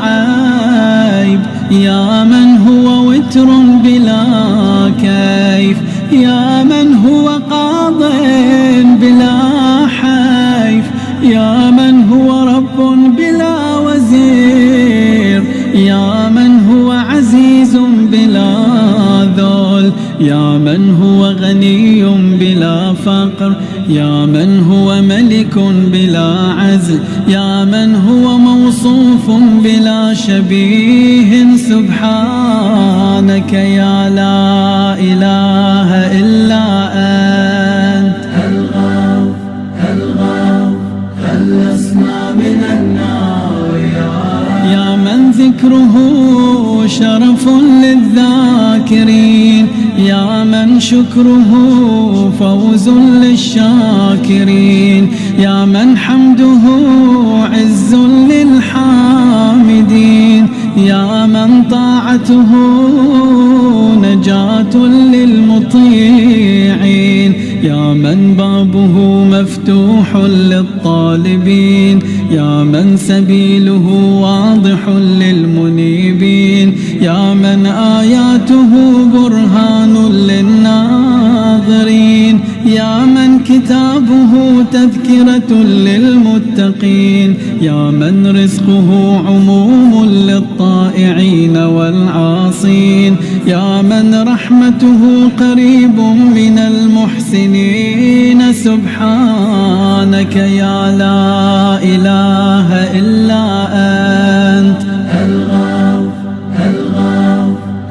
عيب، يا من هو وتر بلا كيف، يا من هو قاض بلا حيف، يا من هو رب بلا وزير، يا من هو عزيز بلا ذل، يا من هو غني بلا فقر، يا من هو ملك بلا عزل، يا من هو موصوف بلا شبيه. سبحانك يا لا إله إلا أنت. هل لسنا من ذكره شرف للذاكرين، يا من شكره فوز للشاكرين، يا من حمده عز للحامدين، يا من طاعته نجاة للمطيعين، يا من بابه مفتوح للطالبين، يا من سبيله واضح للمنيبين، يا من آياته برهان للناظرين، يا من كتابه تذكرة للمتقين، يا من رزقه عموم للطائعين والعاصين، يا من رحمته قريب من المحسنين. سبحانك يا لا إله إلا أنت، الغاو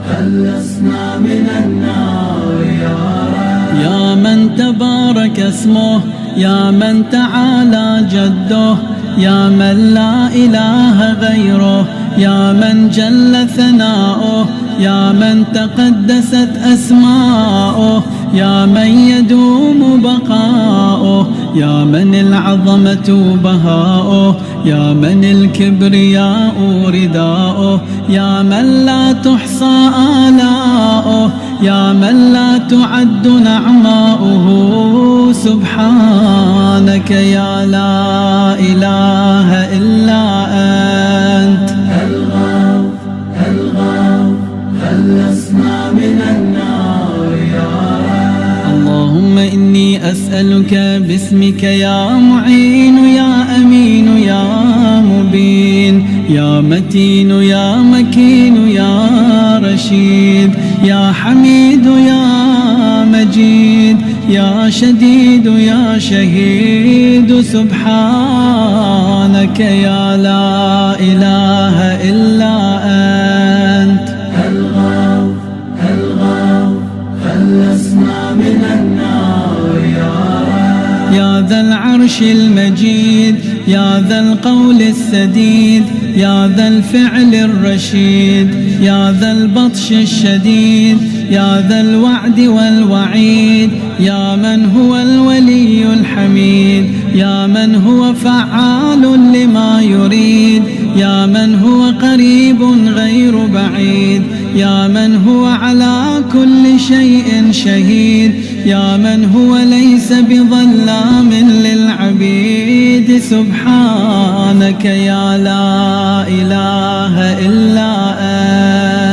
خلصنا من النار يا رب، يا من تبارك اسمه، يا من تعالى جده، يا من لا إله غيره، يا من جل ثناؤه، يا من تقدست أسماؤه، يا من يدوم بقاؤه، يا من العظمة بهاؤه، يا من الكبرياء رداؤه، يا من لا تحصى آلاؤه، يا من لا تعد نعماؤه. سبحانك يا لا إله إلا أنت، الغاو خلصنا من النار يا رب. اللهم إني أسألك باسمك يا معين يا أمين يا مبين يا متين يا مكين يا رشيد يا حميد يا مجيد يا شديد يا شهيد. سبحانك يا لا إله إلا أنت، الغاو خلصنا من النار يا رب. يا ذا العرش المجيد، يا ذا القول السديد، يا ذا الفعل الرشيد، يا ذا البطش الشديد، يا ذا الوعد والوعيد، يا من هو الولي الحميد، يا من هو فعال لما يريد، يا من هو قريب غير بعيد، يا من هو على كل شيء شهيد، يا من هو ليس بظلام للعبيد. سبحانك يا لا إله إلا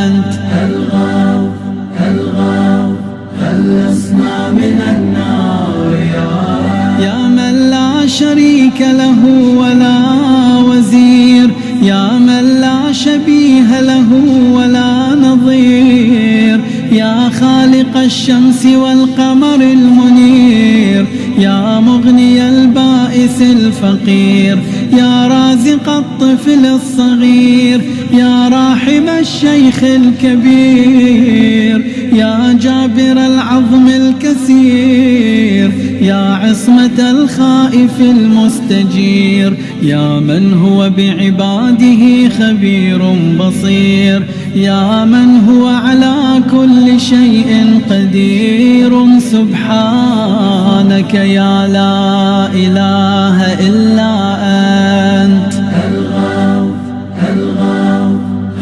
أنت، الغاو خلصنا من النار يا رب. يا من لا شريك له ولا وزير، يا من لا شبيه له ولا نظير، يا خالق الشمس والقمر المنير، يا مغني البائس الفقير، يا رازق الطفل الصغير، يا راحم الشيخ الكبير، يا جابر العظم الكسير، يا عصمة الخائف المستجير، يا من هو بعباده خبير بصير، يا من هو على كل شيء قدير. سبحانك يا لا إله إلا أنت، الغاو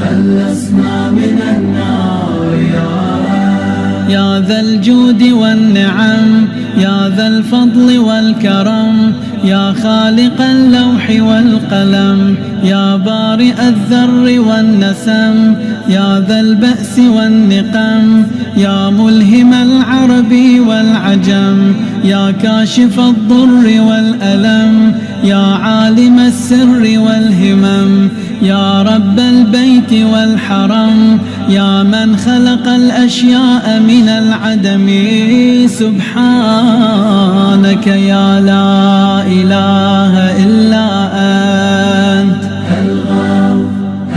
خلصنا من النار يا رب. يا ذا الجود والنعم، يا ذا الفضل والكرم، يا خالق اللوح والقلم، يا بارئ الذر والنسم، يا ذا البأس والنقم، يا ملهم العرب والعجم، يا كاشف الضر والألم، يا عالم السر والهمم، يا رب البيت والحرم، يا من خلق الأشياء من العدم. سبحانك يا لا إله إلا أنت،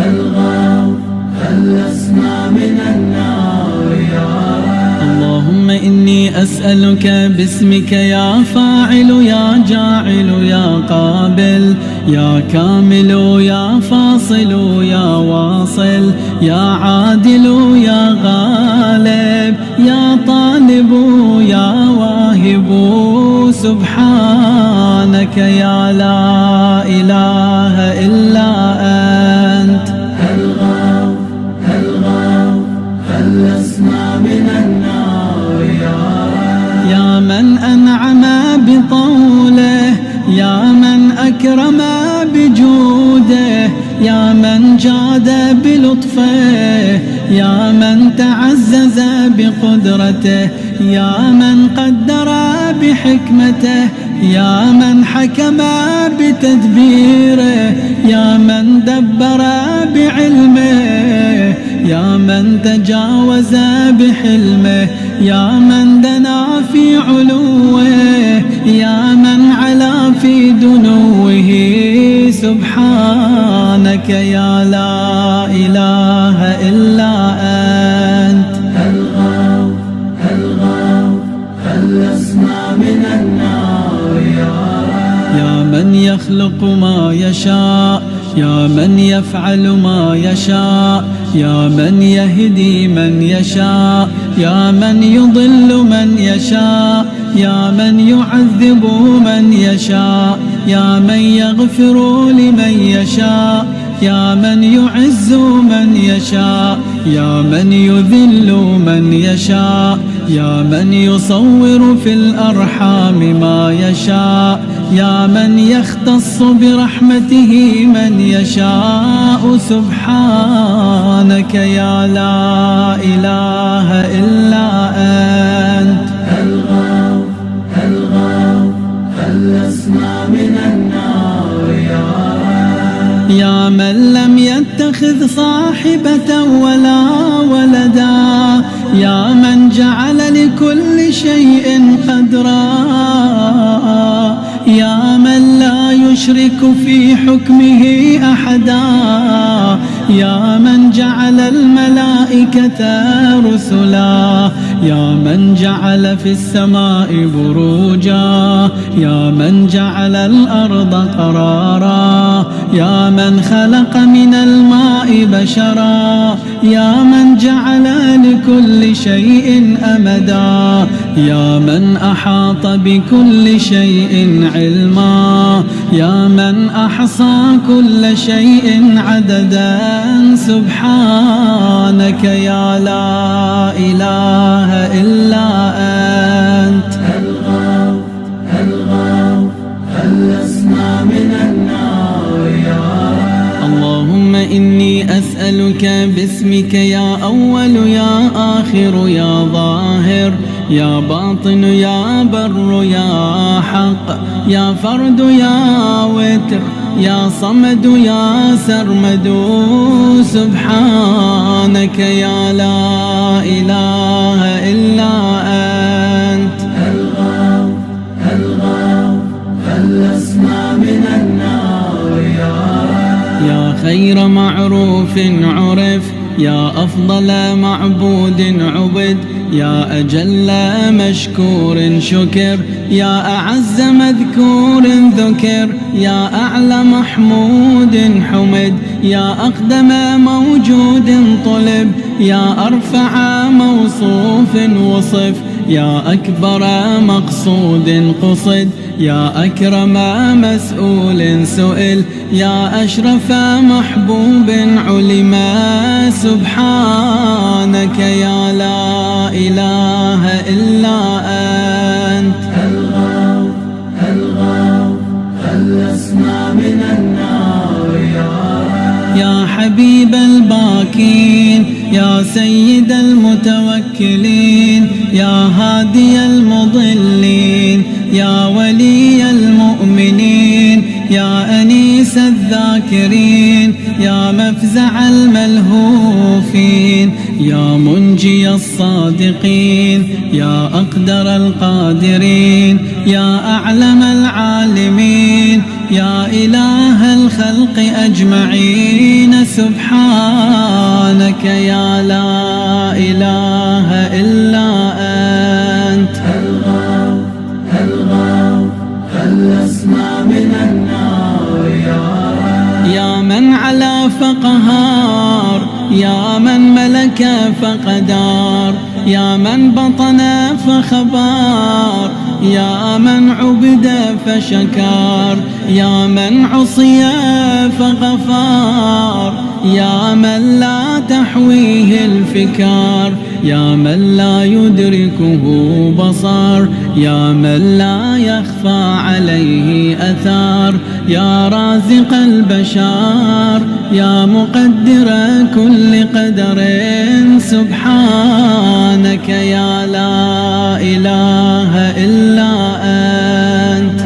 الغاو خلصنا من النار يا رب. اللهم إني أسألك باسمك يا فاعل يا جاعل يا قابل يا كامل يا فاصل يا واصل يا عادل يا غالب يا طالب يا واهب سبحانك يا لا إله إلا أنت. الغوث خلصنا من النار يا من أنعم بطوله يا من أكرم بجوده يا من جاد بلطفه يا من تعزز بقدرته يا من قدر بحكمته يا من حكم بتدبيره يا من دبر بعلمه يا من تجاوز بحلمه يا من دنا في علوه يا من علا في دنوه سبحانك يا لا إله إلا أنت. الغوث خلصنا من النار يا من يخلق ما يشاء يا من يفعل ما يشاء يا من يهدي من يشاء يا من يضل من يشاء يا من يعذب من يشاء يا من يغفر لمن يشاء يا من يعز من يشاء يا من يذل من يشاء يا من يصور في الأرحام ما يشاء يا من يختص برحمته من يشاء سبحانك يا لا إله إلا أنت. الغوث خلصنا من النار يا من لم يتخذ صاحبة ولا ولدا يا من جعل لكل شيء قدرا يا من لا يشرك في حكمه أحدا يا من جعل الملائكة رسلا يا من جعل في السماء بروجا يا من جعل الأرض قرارا يا من خلق من الماء بشرا يا من جعل لكل شيء أمدا يا من أحاط بكل شيء علما يا من أحصى كل شيء عددا سبحانك يا لا إله إلا أنت. الغوث خلصنا من النار اللهم إني أسألك باسمك يا أول يا آخر يا ظاهر يا باطن يا بر يا حق يا فرد يا وتر يا صمد يا سرمد سبحانك يا لا إله إلا أنت. الغوث خلصنا من النار يا خير معروف عرف يا أفضل معبود عبد يا أجل مشكور شكر يا أعز مذكور ذكر يا أعلى محمود حمد يا أقدم موجود طلب يا أرفع موصوف وصف يا أكبر مقصود قصد يا أكرم مسؤول سئل يا أشرف محبوب علما سبحانك يا لا إله إلا أنت. الغوث خلصنا من النار يا حبيب الباكين يا سيد المتوكلين يا هادي المضلين يا ولي المؤمنين يا أنيس الذاكرين يا مفزع الملهوفين يا منجي الصادقين يا أقدر القادرين يا أعلم العالمين يا إله الخلق أجمعين سبحانك يا لا إله إلا أنت. الغوث خلصنا من النار يا من علا فقهار، يا من ملك فقدار، يا من بطن فخبار، يا من عبد فشكار، يا من عصي فغفار، يا من لا تحويه الفكار، يا من لا يدركه بصر، يا من لا يخفى عليه أثار، يا رازق البشر، يا مقدر كل قدر، سبحانك يا لا إله إلا أنت.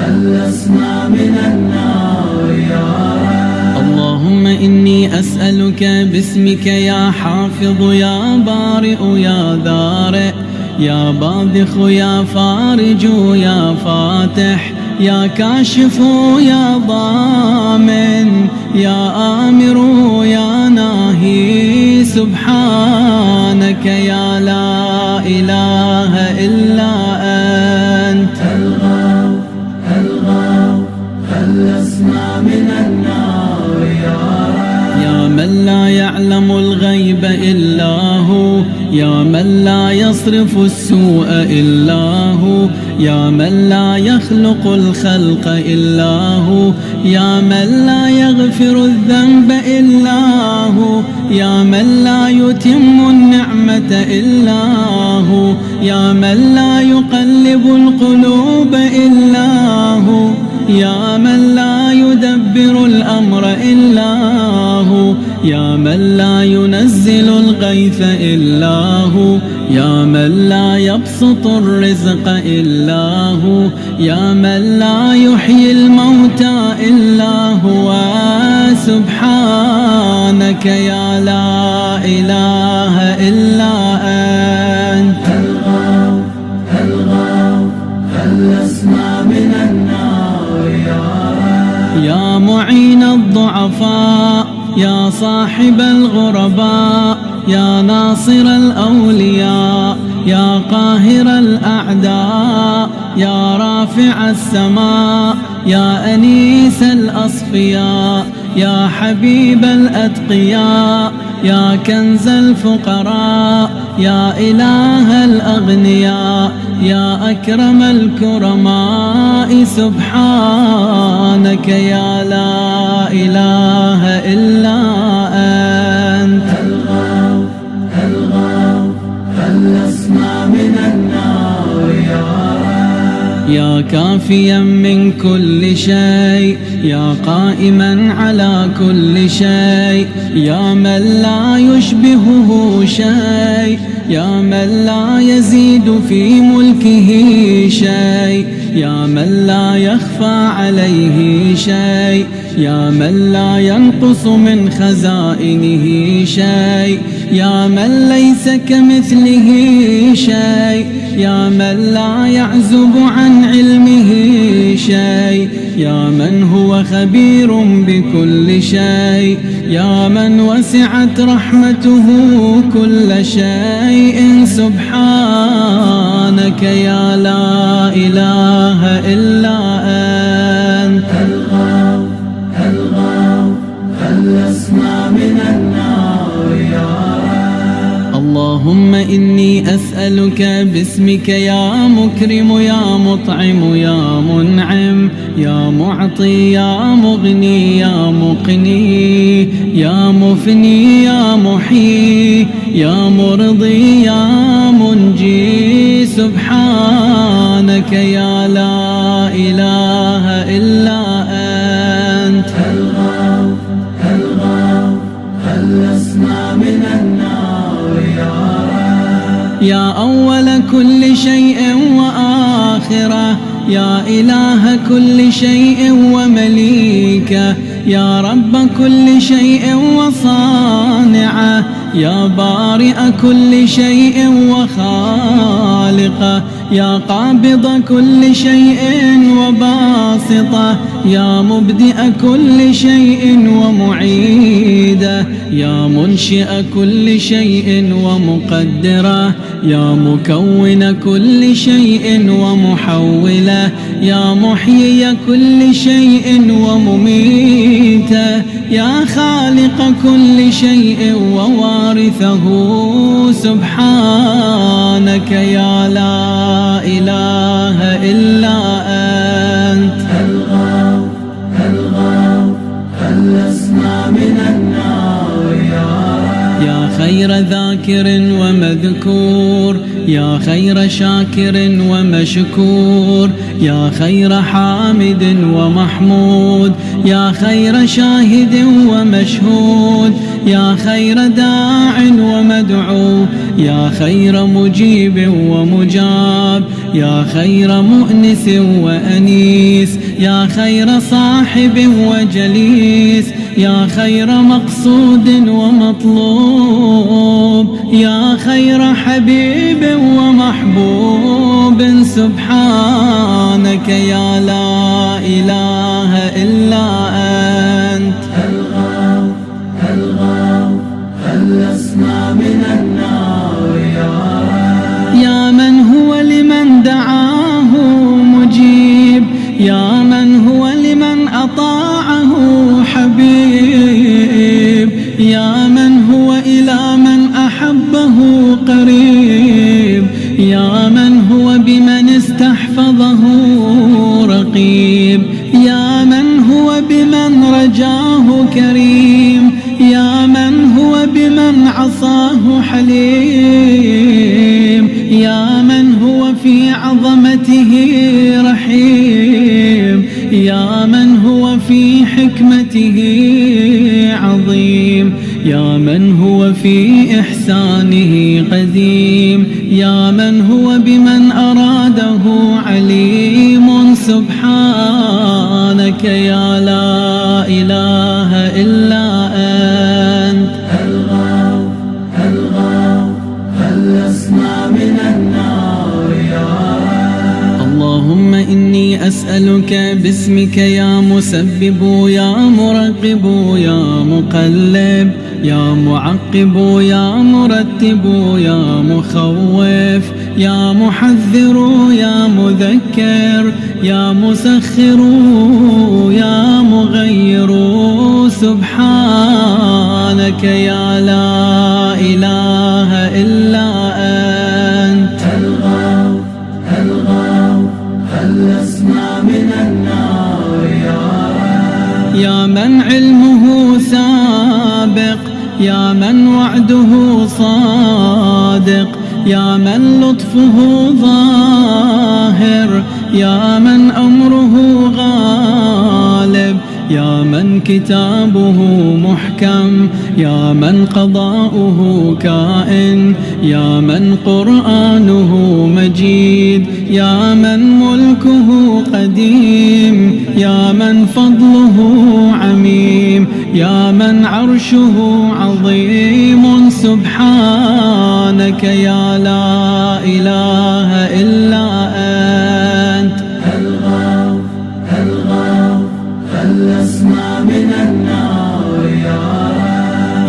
خلصنا من النار يا رب. اللهم إني أسألك باسمك يا حافظ يا بارئ يا ذارئ يا باذخ يا فارج يا فاتح يا كاشف يا ضامن يا آمر يا ناهي، سبحانك يا لا إله إلا أنت. خلصنا من النار يا رب. يا من لا يعلم الغيب إلا هو، يا من لا يصرف السوء إلا هو، يا من لا يخلق الخلق إلا هو، يا من لا يغفر الذنب إلا هو، يا من لا يتم النعمة إلا هو، يا من لا يقلب القلوب إلا هو، يا من لا يدبر الأمر إلا هو، يا من لا ينزل الغيث إلا هو، يا من لا يبسط الرزق إلا هو، يا من لا يحيي الموتى إلا هو، سبحانك يا لا إله إلا أنت. خلصنا من النار يا رب. يا معين الضعفاء، يا صاحب الغرباء، يا ناصر الأولياء، يا قاهر الأعداء، يا رافع السماء، يا أنيس الأصفياء، يا حبيب الأتقياء، يا كنز الفقراء، يا إله الأغنياء، يا أكرم الكرماء، سبحانك يا لا إله إلا أنت. خلصنا من النار يا رب. يا كافيا من كل شيء، يا قائما على كل شيء، يا من لا يشبهه شيء، يا من لا يزيد في ملكه شيء، يا من لا يخفى عليه شيء، يا من لا ينقص من خزائنه شيء، يا من ليس كمثله شيء، يا من لا يعزب عن علمه شيء، يا من هو خبير بكل شيء، يا من وسعت رحمته كل شيء، سبحانك يا لا إله إلا أنت. خلصنا من النار يا رب. اللهم إني أسألك باسمك يا مكرم يا مطعم يا منعم يا معطي يا مغني يا مقني يا مفني يا محيي يا مرضي يا منجي، سبحانك يا لا إله إلا أنت. خلصنا من النار يا رب. يا أول كل شيء وآخره، يا إله كل شيء ومليكه، يا رب كل شيء وصانعه، يا بارئ كل شيء وخالقه، يا قابض كل شيء وباسطه، يا مبدئ كل شيء ومعيده، يا منشئ كل شيء ومقدره، يا مكون كل شيء ومحوله، يا محيي كل شيء ومميته، يا خالق كل شيء ووارثه، سبحانك يا لا إله إلا أنت. الغاو خلصنا من النار يا خير ذاكر ومذكور، يا خير شاكر ومشكور، يا خير حامد ومحمود، يا خير شاهد ومشهود، يا خير داع ومدعو، يا خير مجيب ومجاب، يا خير مؤنس وأنيس، يا خير صاحب وجليس، يا خير مقصود ومطلوب، يا خير حبيب ومحبوب، سبحانك يا لا إله إلا أنت. الغاو خلصنا من النار يا من هو لمن دعاه مجيب، يا من هو لمن أطاعه حبيب، يا من هو إلى من أحبه قريب، يا من هو بمن استحفظه رقيب، يا من هو بمن رجاه كريم، يا من هو بمن عصاه حليم، يا من هو في عظمته رحيم، يا من هو في حكمته عظيم، يا من هو في إحسانه قديم، يا من هو بمن أراده عليم، سبحانك يا لا إله إلا أنت. الغاو خلصنا من النار اللهم إني أسألك باسمك يا مسبب يا مرقب يا مقلب يا معقب يا مرتب يا مخوف يا محذر يا مذكر يا مسخر يا مغير، سبحانك يا لا إله إلا أنت. الغاو خلصنا من النار يا من علمه سابق، يا من وعده صادق، يا من لطفه ظاهر، يا من أمره غالب، يا من كتابه محكم، يا من قضاؤه كائن، يا من قرآنه مجيد، يا من ملكه قديم، يا من فضله عميم، يا من عرشه عظيم، سبحانك يا لا إله إلا أنت. الغاو خلصنا من النار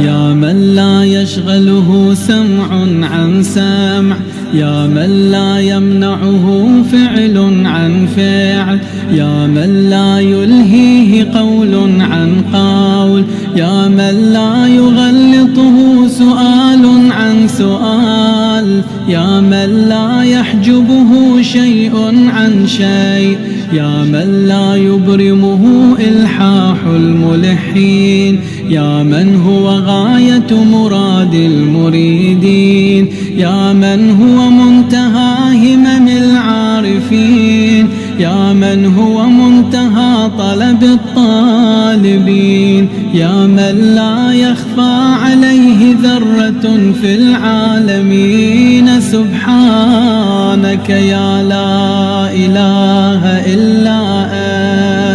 يا من لا يشغله سمع عن سمع، يا من لا يمنعه فعل عن فعل، يا من لا يلهيه قول عن قول، يا من لا يغلطه سؤال عن سؤال، يا من لا يحجبه شيء عن شيء، يا من لا يبرمه إلحاح الملحين، يا من هو غاية مراد المريدين، يا من هو منتهى همم العارفين، يا من هو منتهى طلب الطالبين، يا من لا يخفى عليه ذرة في العالمين، سبحانك يا لا إله إلا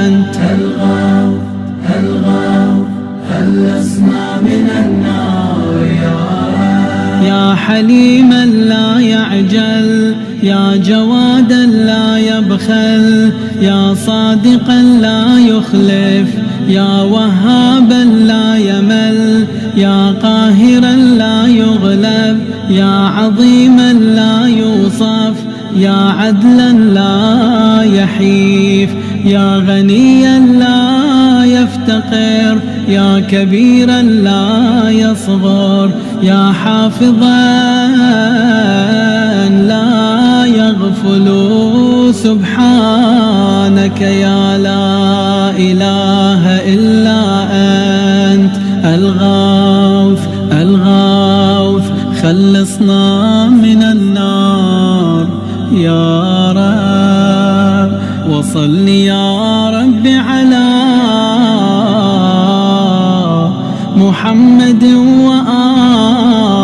أنت. الغاو خلصنا من النار يا حليما لا يعجل، يا جوادا لا يبخل، يا صادقا لا يخلف، يا وهابا لا يمل، يا قاهرا لا يغلب، يا عظيما لا يوصف، يا عدلا لا يحيف، يا غنيا لا يفتقر، يا كبيرا لا يصغر، يا حافظا لا يغفل. سبحانك يا لا إله إلا أنت الغوث الغوث، خلصنا من النار يا رب. وصل يا رب على محمد وآله